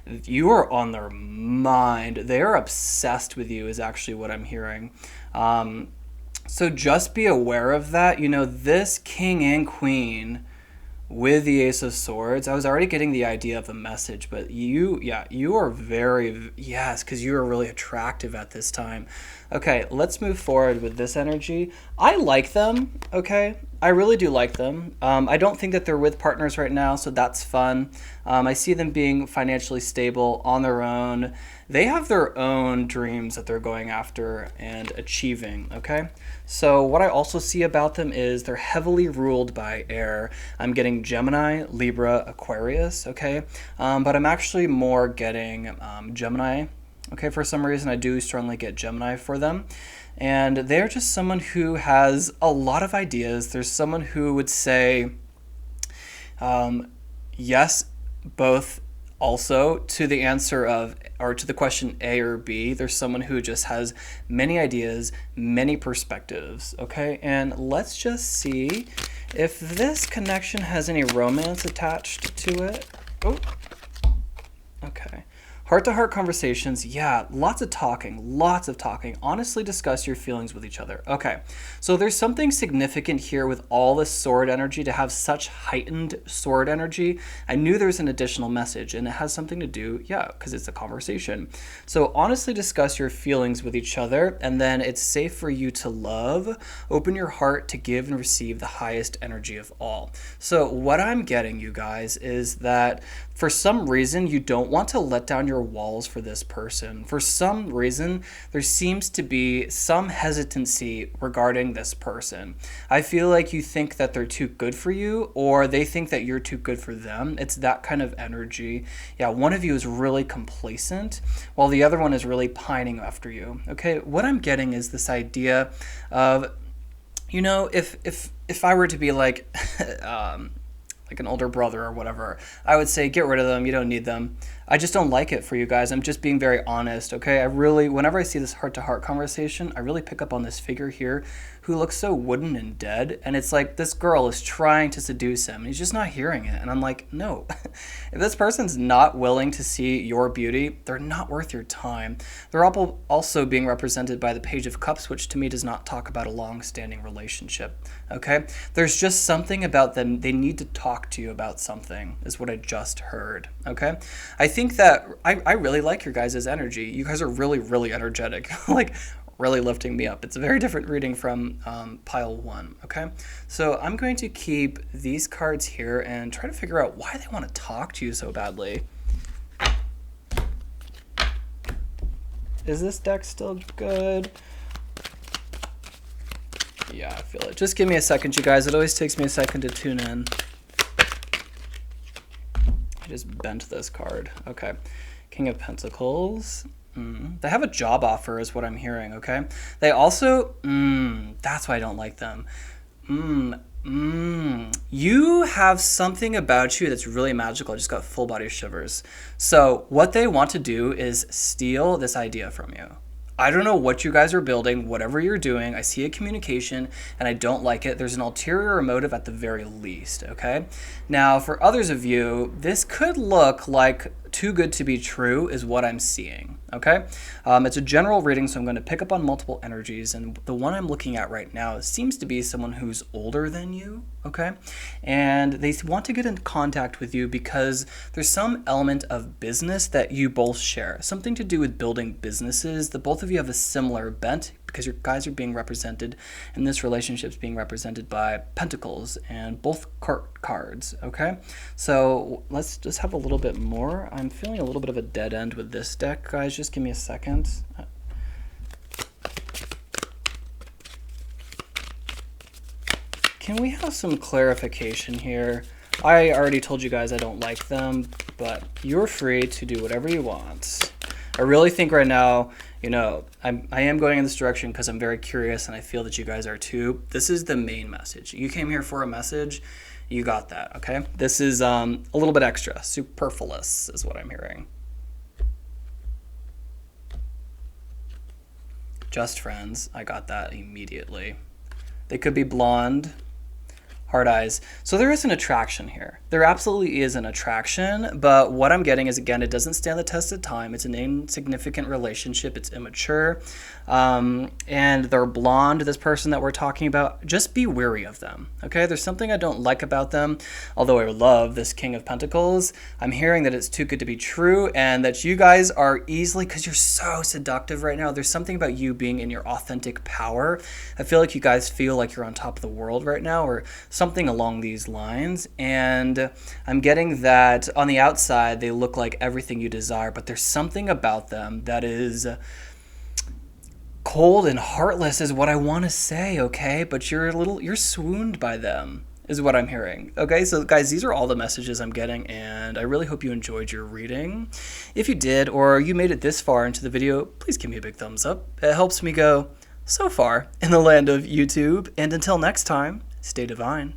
You are on their mind. They are obsessed with you is actually what I'm hearing. So just be aware of that. You know, this king and queen with the Ace of Swords, I was already getting the idea of a message, but you are very, yes, because you are really attractive at this time. Okay, let's move forward with this energy. I like them, okay? I really do like them. I don't think that they're with partners right now, so that's fun. I see them being financially stable on their own. They have their own dreams that they're going after and achieving, okay? So what I also see about them is they're heavily ruled by air. I'm getting Gemini, Libra, Aquarius, okay? But I'm actually more getting Gemini, okay? For some reason, I do strongly get Gemini for them. And they're just someone who has a lot of ideas. There's someone who would say, yes, both also to the answer of, or to the question A or B. There's someone who just has many ideas, many perspectives, okay? And let's just see if this connection has any romance attached to it. Oh, okay. Heart-to-heart conversations, yeah, lots of talking. Honestly discuss your feelings with each other. Okay, so there's something significant here with all this sword energy, to have such heightened sword energy. I knew there was an additional message, and it has something to do, yeah, because it's a conversation. So honestly discuss your feelings with each other, and then it's safe for you to love. Open your heart to give and receive the highest energy of all. So what I'm getting, you guys, is that for some reason, you don't want to let down your walls for this person. For some reason, there seems to be some hesitancy regarding this person. I feel like you think that they're too good for you, or they think that you're too good for them. It's that kind of energy. Yeah, one of you is really complacent, while the other one is really pining after you. Okay, what I'm getting is this idea of, you know, if I were to be like, like an older brother or whatever, I would say get rid of them. You don't need them. I just don't like it for you guys. I'm just being very honest, okay? I really, whenever I see this heart-to-heart conversation, I really pick up on this figure here who looks so wooden and dead, and it's like this girl is trying to seduce him, and he's just not hearing it, and I'm like, no. If this person's not willing to see your beauty, they're not worth your time. They're also being represented by the Page of Cups, which to me does not talk about a long-standing relationship, okay? There's just something about them. They need to talk to you about something, is what I just heard, okay? I think that I really like your guys' energy. You guys are really, really energetic, like really lifting me up. It's a very different reading from pile 1, okay? So I'm going to keep these cards here and try to figure out why they want to talk to you so badly. Is this deck still good? Yeah, I feel it. Just give me a second, you guys. It always takes me a second to tune in. I just bent this card. Okay. King of Pentacles. They have a job offer is what I'm hearing, okay? They also, that's why I don't like them. You have something about you that's really magical. I just got full body shivers. So what they want to do is steal this idea from you. I don't know what you guys are building, whatever you're doing. I see a communication and I don't like it. There's an ulterior motive at the very least, okay? Now, for others of you, this could look like too good to be true is what I'm seeing, okay? It's a general reading, so I'm going to pick up on multiple energies, and the one I'm looking at right now seems to be someone who's older than you, okay? And they want to get in contact with you because there's some element of business that you both share, something to do with building businesses. The both of you have a similar bent because your guys are being represented, and this relationship's being represented by Pentacles and both cards, okay? So let's just have a little bit more. I'm feeling a little bit of a dead end with this deck, guys. Just give me a second. Can we have some clarification here? I already told you guys I don't like them, but you're free to do whatever you want. I really think right now, you know, I am going in this direction because I'm very curious and I feel that you guys are too. This is the main message. You came here for a message. You got that, okay? This is a little bit extra. Superfluous is what I'm hearing. Just friends. I got that immediately. They could be blonde. Hard eyes. So there is an attraction here. There absolutely is an attraction, but what I'm getting is, again, it doesn't stand the test of time. It's an insignificant relationship. It's immature. And they're blonde, this person that we're talking about. Just be wary of them, okay? There's something I don't like about them, although I love this King of Pentacles. I'm hearing that it's too good to be true and that you guys are easily, because you're so seductive right now, there's something about you being in your authentic power. I feel like you guys feel like you're on top of the world right now or something along these lines. And I'm getting that on the outside, they look like everything you desire, but there's something about them that is cold and heartless is what I want to say, okay? But you're swooned by them is what I'm hearing. Okay, so guys, these are all the messages I'm getting, and I really hope you enjoyed your reading. If you did, or you made it this far into the video, please give me a big thumbs up. It helps me go so far in the land of YouTube. And until next time, stay divine.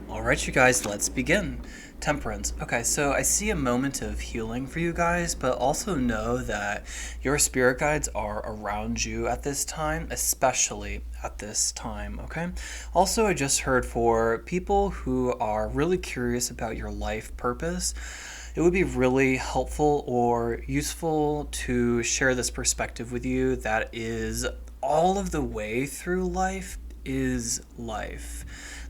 All right, you guys, let's begin. Temperance. Okay, so I see a moment of healing for you guys, but also know that your spirit guides are around you at this time, especially at this time, okay? Also, I just heard for people who are really curious about your life purpose, it would be really helpful or useful to share this perspective with you that is all of the way through life is life.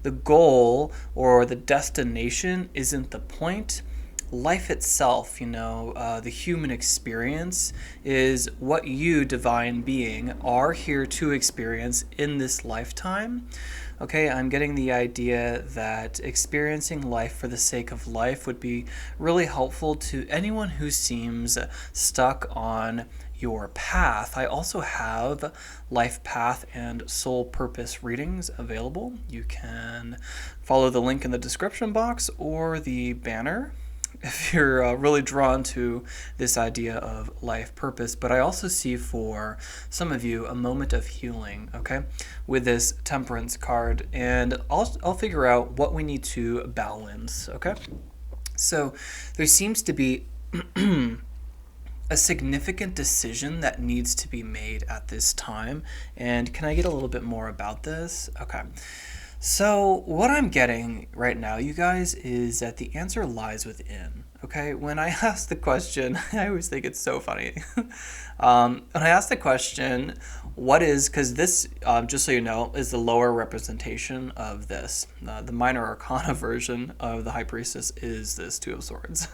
The goal or the destination isn't the point. Life itself, the human experience is what you, divine being, are here to experience in this lifetime. Okay, I'm getting the idea that experiencing life for the sake of life would be really helpful to anyone who seems stuck on your path. I also have life path and soul purpose readings available. You can follow the link in the description box or the banner if you're really drawn to this idea of life purpose. But I also see for some of you a moment of healing, okay, with this temperance card, and I'll figure out what we need to balance, okay? So there seems to be a significant decision that needs to be made at this time. And can I get a little bit more about this? Okay. So what I'm getting right now, you guys, is that the answer lies within. Okay, when I ask the question, I always think it's so funny. When I ask the question, what is, because this, just so you know, is the lower representation of this. The minor arcana version of the High Priestess is this Two of Swords.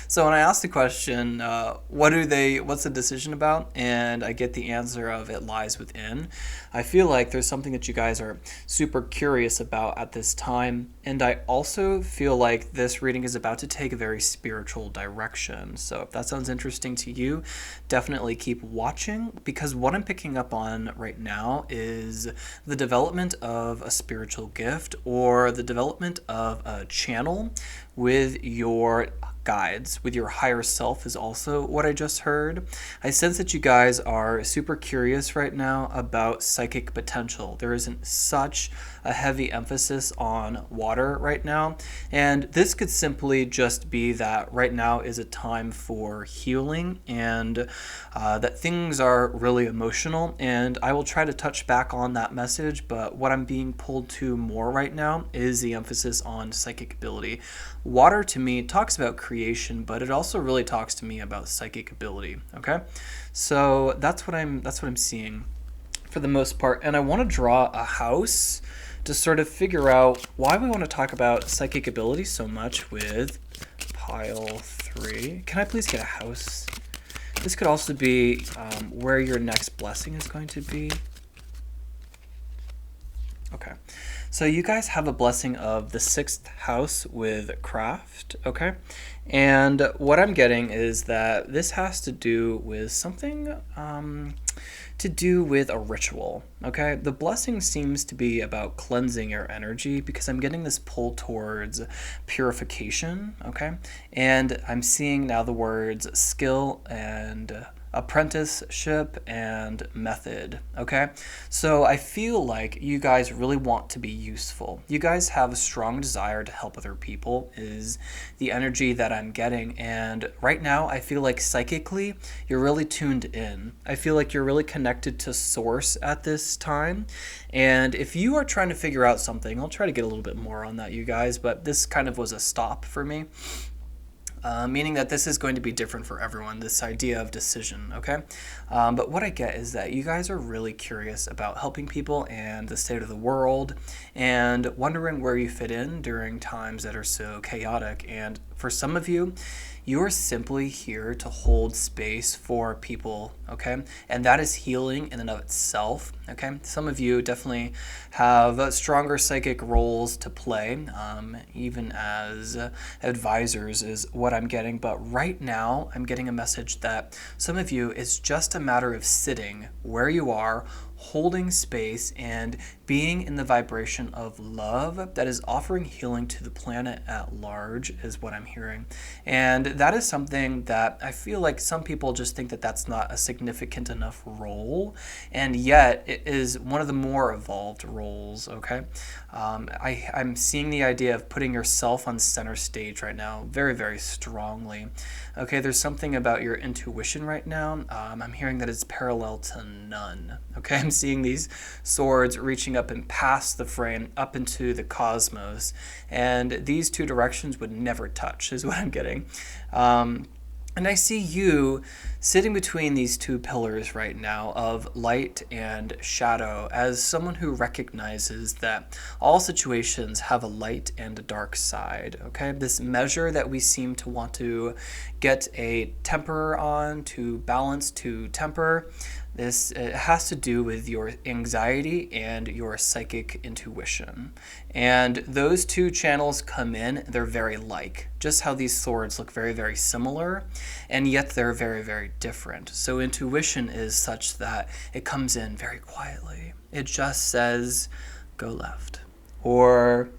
So when I ask the question, what's the decision about? And I get the answer of it lies within. I feel like there's something that you guys are super curious about at this time. And I also feel like this reading is about to take a very spiritual direction. So if that sounds interesting to you, definitely keep watching, because what I'm picking up on right now is the development of a spiritual gift or the development of a channel with your guides, with your higher self is also what I just heard. I sense that you guys are super curious right now about psychic potential. There isn't such a heavy emphasis on water right now, and this could simply just be that right now is a time for healing, and that things are really emotional, and I will try to touch back on that message, but what I'm being pulled to more right now is the emphasis on psychic ability. Water to me talks about creation, but it also really talks to me about psychic ability, okay? So that's what I'm seeing for the most part, and I want to draw a house to sort of figure out why we want to talk about psychic ability so much with pile 3. Can I please get a house? This could also be where your next blessing is going to be. Okay, so you guys have a blessing of the 6th house with craft, okay? And what I'm getting is that this has to do with something to do with a ritual, okay? The blessing seems to be about cleansing your energy, because I'm getting this pull towards purification, okay? And I'm seeing now the words skill and apprenticeship and method. Okay, so I feel like you guys really want to be useful. You guys have a strong desire to help other people, is the energy that I'm getting. And right now I feel like psychically you're really tuned in. I feel like you're really connected to source at this time. And if you are trying to figure out something, I'll try to get a little bit more on that, you guys, but this kind of was a stop for me. Meaning that this is going to be different for everyone, this idea of decision, okay? But what I get is that you guys are really curious about helping people and the state of the world and wondering where you fit in during times that are so chaotic. And for some of you, you're simply here to hold space for people, okay? And that is healing in and of itself, okay? Some of you definitely have stronger psychic roles to play, even as advisors is what I'm getting. But right now, I'm getting a message that some of you, it's just a matter of sitting where you are, holding space and being in the vibration of love that is offering healing to the planet at large is what I'm hearing. And that is something that I feel like some people just think that that's not a significant enough role, and yet it is one of the more evolved roles, okay? I'm seeing the idea of putting yourself on center stage right now very, very strongly. Okay, there's something about your intuition right now. I'm hearing that it's parallel to none. Okay, I'm seeing these swords reaching up and past the frame, up into the cosmos. And these two directions would never touch, is what I'm getting. And I see you sitting between these two pillars right now of light and shadow as someone who recognizes that all situations have a light and a dark side, okay? This measure that we seem to want to get a temper on, to balance, to temper, this has to do with your anxiety and your psychic intuition. And those two channels come in, they're very like, just how these swords look very, very similar, and yet they're very, very different. So intuition is such that it comes in very quietly. It just says, go left. Or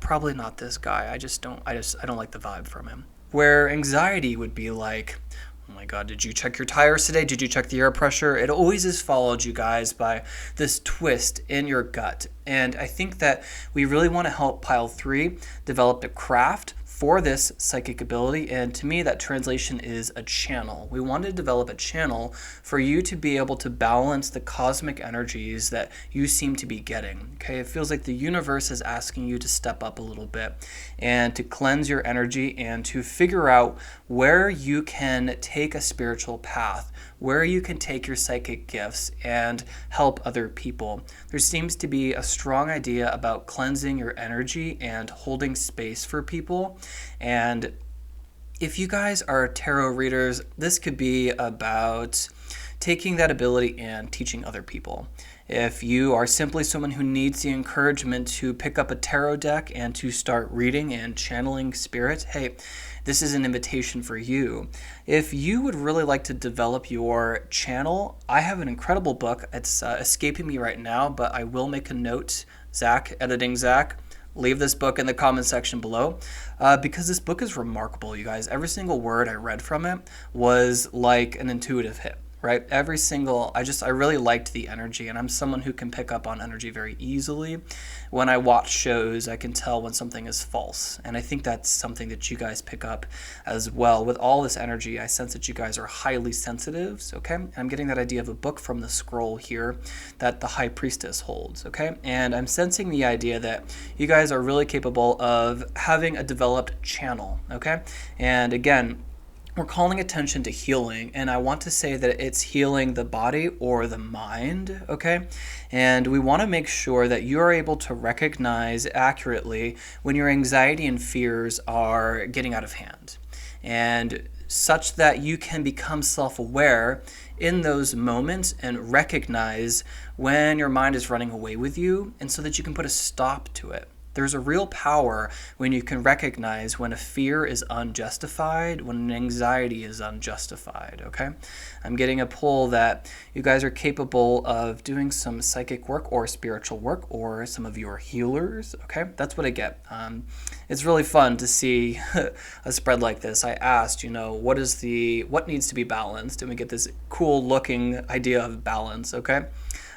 probably not this guy. I don't like the vibe from him. Where anxiety would be like, oh my God, did you check your tires today? Did you check the air pressure? It always is followed, you guys, by this twist in your gut. And I think that we really want to help Pile 3 develop a craft for this psychic ability. And to me, that translation is a channel. We want to develop a channel for you to be able to balance the cosmic energies that you seem to be getting. Okay, it feels like the universe is asking you to step up a little bit and to cleanse your energy and to figure out where you can take a spiritual path, where you can take your psychic gifts and help other people. There seems to be a strong idea about cleansing your energy and holding space for people. And if you guys are tarot readers, this could be about taking that ability and teaching other people. If you are simply someone who needs the encouragement to pick up a tarot deck and to start reading and channeling spirit, hey, this is an invitation for you. If you would really like to develop your channel, I have an incredible book. It's escaping me right now, but I will make a note. Zach, editing Zach, leave this book in the comment section below because this book is remarkable, you guys. Every single word I read from it was like an intuitive hit. Right? Every single, I really liked the energy, and I'm someone who can pick up on energy very easily. When I watch shows, I can tell when something is false, and I think that's something that you guys pick up as well. With all this energy, I sense that you guys are highly sensitive, okay? And I'm getting that idea of a book from the scroll here that the High Priestess holds, okay? And I'm sensing the idea that you guys are really capable of having a developed channel, okay? And again, we're calling attention to healing, and I want to say that it's healing the body or the mind, okay? And we want to make sure that you're able to recognize accurately when your anxiety and fears are getting out of hand, and such that you can become self-aware in those moments and recognize when your mind is running away with you, and so that you can put a stop to it. There's a real power when you can recognize when a fear is unjustified, when an anxiety is unjustified, okay? I'm getting a pull that you guys are capable of doing some psychic work or spiritual work, or some of you are healers, okay? That's what I get. It's really fun to see a spread like this. I asked, what needs to be balanced? And we get this cool looking idea of balance, okay?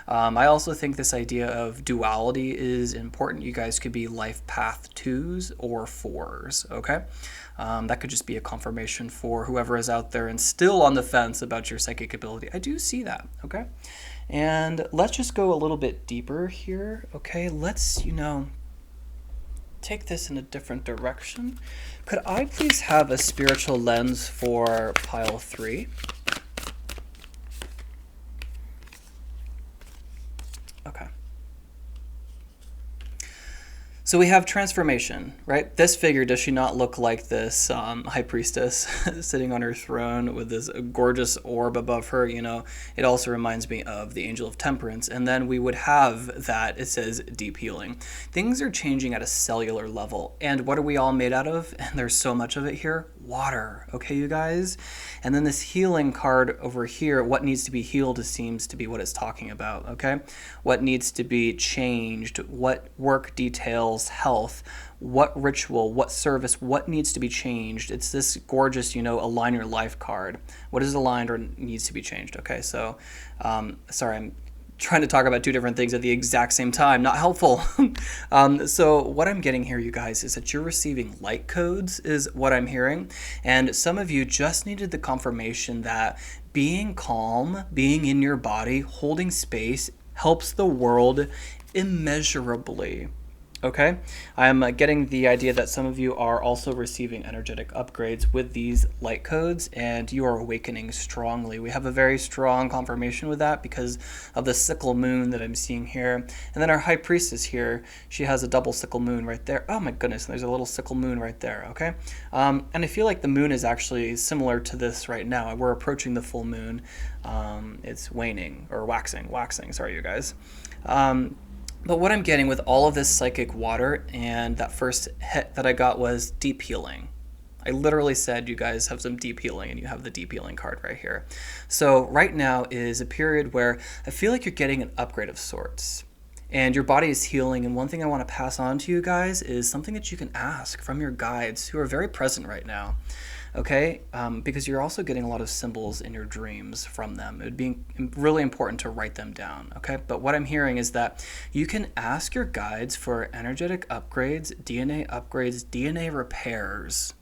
I also think this idea of duality is important. You guys could be life path 2s or 4s, okay? That could just be a confirmation for whoever is out there and still on the fence about your psychic ability. I do see that, okay? And let's just go a little bit deeper here, okay? Let's, take this in a different direction. Could I please have a spiritual lens for pile 3? Okay. So we have transformation, right? This figure, does she not look like this high priestess sitting on her throne with this gorgeous orb above her? It also reminds me of the angel of temperance. And then we would have that, it says deep healing. Things are changing at a cellular level. And what are we all made out of? And there's so much of it here. Water, okay, you guys? And then this healing card over here, what needs to be healed seems to be what it's talking about, okay? What needs to be changed, what work details, health, what ritual, what service, what needs to be changed. It's this gorgeous, align your life card. What is aligned or needs to be changed, okay? So, sorry, I'm trying to talk about two different things at the exact same time. Not helpful. So what I'm getting here, you guys, is that you're receiving light codes is what I'm hearing. And some of you just needed the confirmation that being calm, being in your body, holding space helps the world immeasurably. Okay, I'm getting the idea that some of you are also receiving energetic upgrades with these light codes, and you are awakening strongly. We have a very strong confirmation with that because of the sickle moon that I'm seeing here. And then our high priestess here, she has a double sickle moon right there. Oh my goodness, there's a little sickle moon right there, okay? And I feel like the moon is actually similar to this right now. We're approaching the full moon. It's waning, or waxing, sorry you guys. But what I'm getting with all of this psychic water, and that first hit that I got was deep healing. I literally said you guys have some deep healing, and you have the deep healing card right here. So right now is a period where I feel like you're getting an upgrade of sorts. And your body is healing, and one thing I want to pass on to you guys is something that you can ask from your guides who are very present right now. Okay, because you're also getting a lot of symbols in your dreams from them. It would be really important to write them down, okay? But what I'm hearing is that you can ask your guides for energetic upgrades, DNA repairs.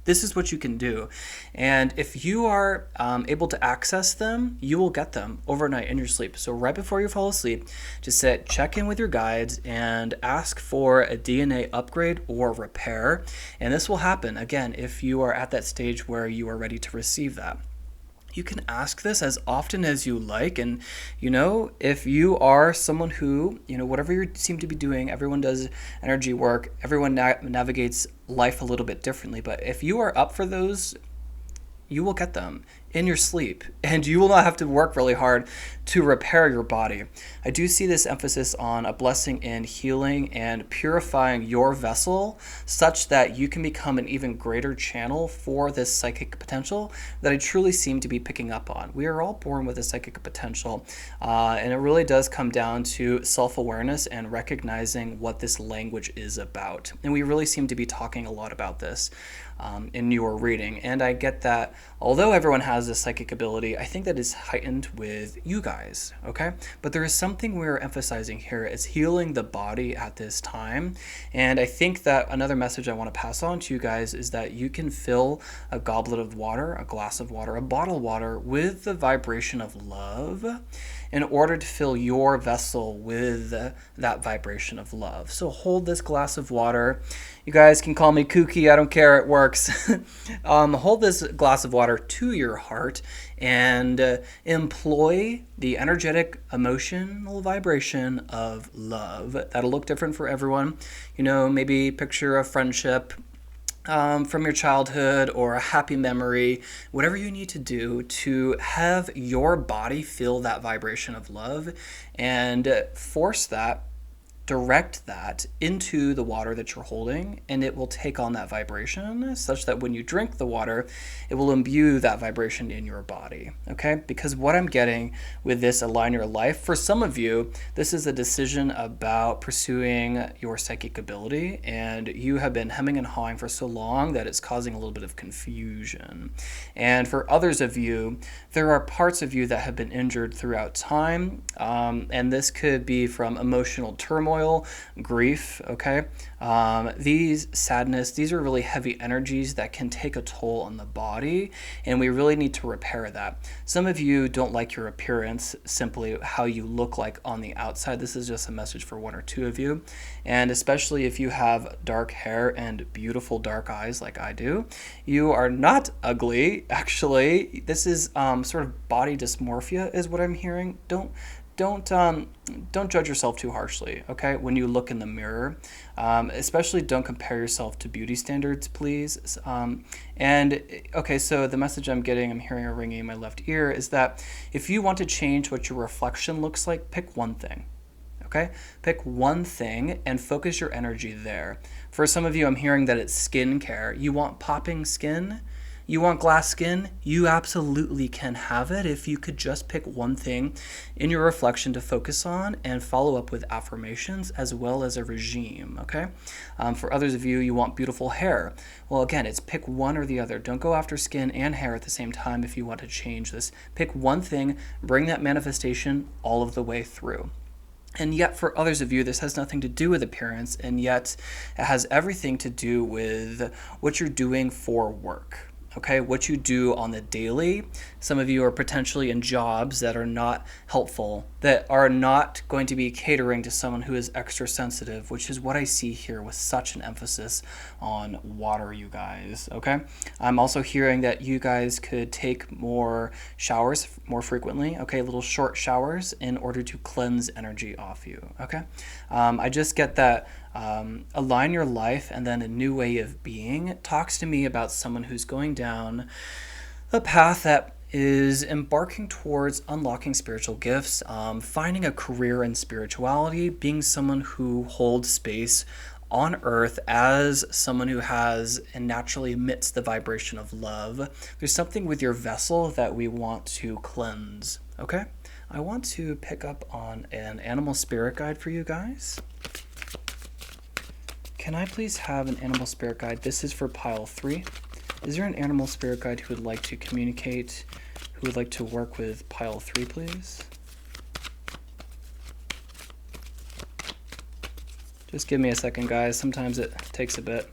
This is what you can do. And if you are able to access them, you will get them overnight in your sleep. So right before you fall asleep, just check in with your guides and ask for a DNA upgrade or repair. And this will happen, again, if you are at that stage where you are ready to receive that. You can ask this as often as you like, and if you are someone who, whatever you seem to be doing, everyone does energy work, everyone navigates life a little bit differently, but if you are up for those, you will get them in your sleep, and you will not have to work really hard to repair your body. I do see this emphasis on a blessing in healing and purifying your vessel such that you can become an even greater channel for this psychic potential that I truly seem to be picking up on. We are all born with a psychic potential, and it really does come down to self-awareness and recognizing what this language is about. And we really seem to be talking a lot about this in your reading. And I get that although everyone has this psychic ability, I think that is heightened with you guys, okay? But there is something we're emphasizing here. It's healing the body at this time. And I think that another message I want to pass on to you guys is that you can fill a goblet of water, a glass of water, a bottle of water with the vibration of love in order to fill your vessel with that vibration of love. So hold this glass of water. You guys can call me kooky, I don't care, it works. Hold this glass of water to your heart and employ the energetic emotional vibration of love. That'll look different for everyone. Maybe picture a friendship from your childhood or a happy memory, whatever you need to do to have your body feel that vibration of love and force that direct that into the water that you're holding, and it will take on that vibration such that when you drink the water, it will imbue that vibration in your body, okay? Because what I'm getting with this align your life, for some of you, this is a decision about pursuing your psychic ability, and you have been hemming and hawing for so long that it's causing a little bit of confusion. And for others of you, there are parts of you that have been injured throughout time, and this could be from emotional turmoil, grief, okay? These sadness, these are really heavy energies that can take a toll on the body, and we really need to repair that. Some of you don't like your appearance, simply how you look like on the outside. This is just a message for one or two of you, and especially if you have dark hair and beautiful dark eyes like I do, you are not ugly, actually. This is sort of body dysmorphia is what I'm hearing. Don't judge yourself too harshly, okay, when you look in the mirror. Especially don't compare yourself to beauty standards, please. And okay, so the message I'm hearing a ringing in my left ear is that if you want to change what your reflection looks like, pick one thing. Okay, pick one thing and focus your energy there. For some of you, I'm hearing that it's skin care. You want popping skin? You want glass skin? You absolutely can have it if you could just pick one thing in your reflection to focus on and follow up with affirmations as well as a regime, okay? For others of you, you want beautiful hair. Well, again, it's pick one or the other. Don't go after skin and hair at the same time if you want to change this. Pick one thing, bring that manifestation all of the way through. And yet for others of you, this has nothing to do with appearance, and yet it has everything to do with what you're doing for work. Okay, what you do on the daily. Some of you are potentially in jobs that are not helpful, that are not going to be catering to someone who is extra sensitive, which is what I see here with such an emphasis on water, you guys, okay? I'm also hearing that you guys could take more showers more frequently, okay, little short showers in order to cleanse energy off you, okay? I just get that align your life and then a new way of being talks to me about someone who's going down a path that is embarking towards unlocking spiritual gifts, finding a career in spirituality, being someone who holds space on earth as someone who has and naturally emits the vibration of love. There's something with your vessel that we want to cleanse, okay? I want to pick up on an animal spirit guide for you guys. Can I please have an animal spirit guide? This is for pile 3. Is there an animal spirit guide who would like to communicate, who would like to work with pile 3, please? Just give me a second, guys. Sometimes it takes a bit.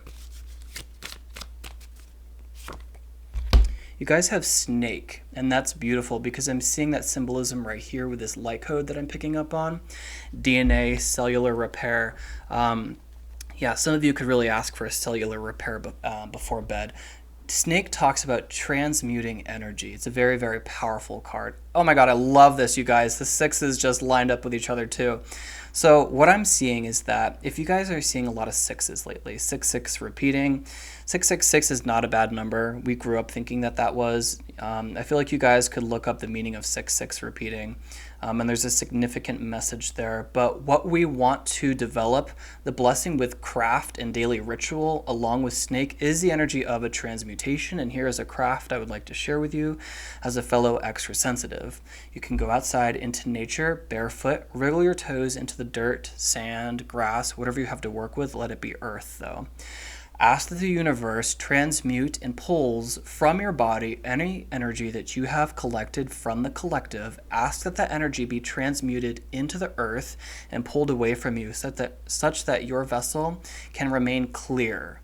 You guys have snake, and that's beautiful because I'm seeing that symbolism right here with this light code that I'm picking up on. DNA, cellular repair. Yeah, some of you could really ask for a cellular repair before bed. Snake talks about transmuting energy. It's a very, very powerful card. Oh my God, I love this, you guys. The 6s just lined up with each other too. So what I'm seeing is that if you guys are seeing a lot of 6s lately, 6 repeating, 666 is not a bad number. We grew up thinking that was. I feel like you guys could look up the meaning of 6 repeating, and there's a significant message there. But what we want to develop, the blessing with craft and daily ritual, along with snake, is the energy of a transmutation. And here is a craft I would like to share with you as a fellow extra sensitive. You can go outside into nature, barefoot, wriggle your toes into the dirt, sand, grass, whatever you have to work with. Let it be earth, though. Ask that the universe transmute and pulls from your body any energy that you have collected from the collective. Ask that that energy be transmuted into the earth and pulled away from you such that your vessel can remain clear.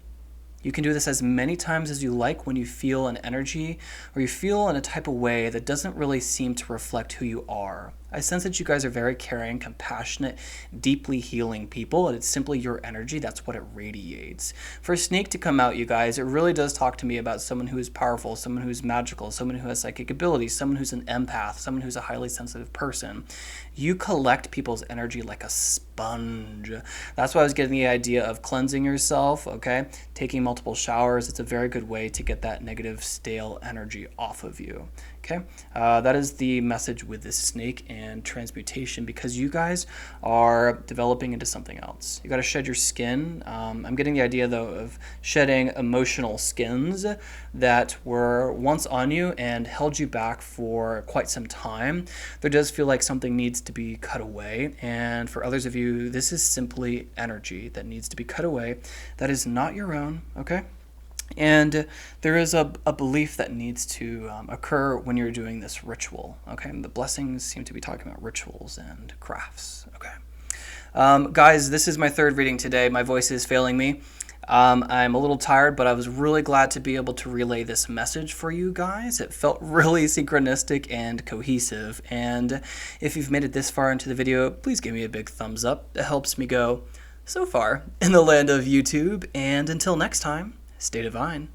You can do this as many times as you like when you feel an energy or you feel in a type of way that doesn't really seem to reflect who you are. I sense that you guys are very caring, compassionate, deeply healing people, and it's simply your energy. That's what it radiates. For a snake to come out, you guys, it really does talk to me about someone who is powerful, someone who is magical, someone who has psychic abilities, someone who's an empath, someone who's a highly sensitive person. You collect people's energy like a sponge. That's why I was getting the idea of cleansing yourself, okay? Taking multiple showers. It's a very good way to get that negative, stale energy off of you. Okay, that is the message with this snake and transmutation, because you guys are developing into something else. You got to shed your skin. I'm getting the idea, though, of shedding emotional skins that were once on you and held you back for quite some time. There does feel like something needs to be cut away, and for others of you, this is simply energy that needs to be cut away that is not your own, okay? And there is a belief that needs to occur when you're doing this ritual, okay? And the blessings seem to be talking about rituals and crafts, okay? Guys, this is my third reading today. My voice is failing me. I'm a little tired, but I was really glad to be able to relay this message for you guys. It felt really synchronistic and cohesive. And if you've made it this far into the video, please give me a big thumbs up. It helps me go so far in the land of YouTube. And until next time, stay divine.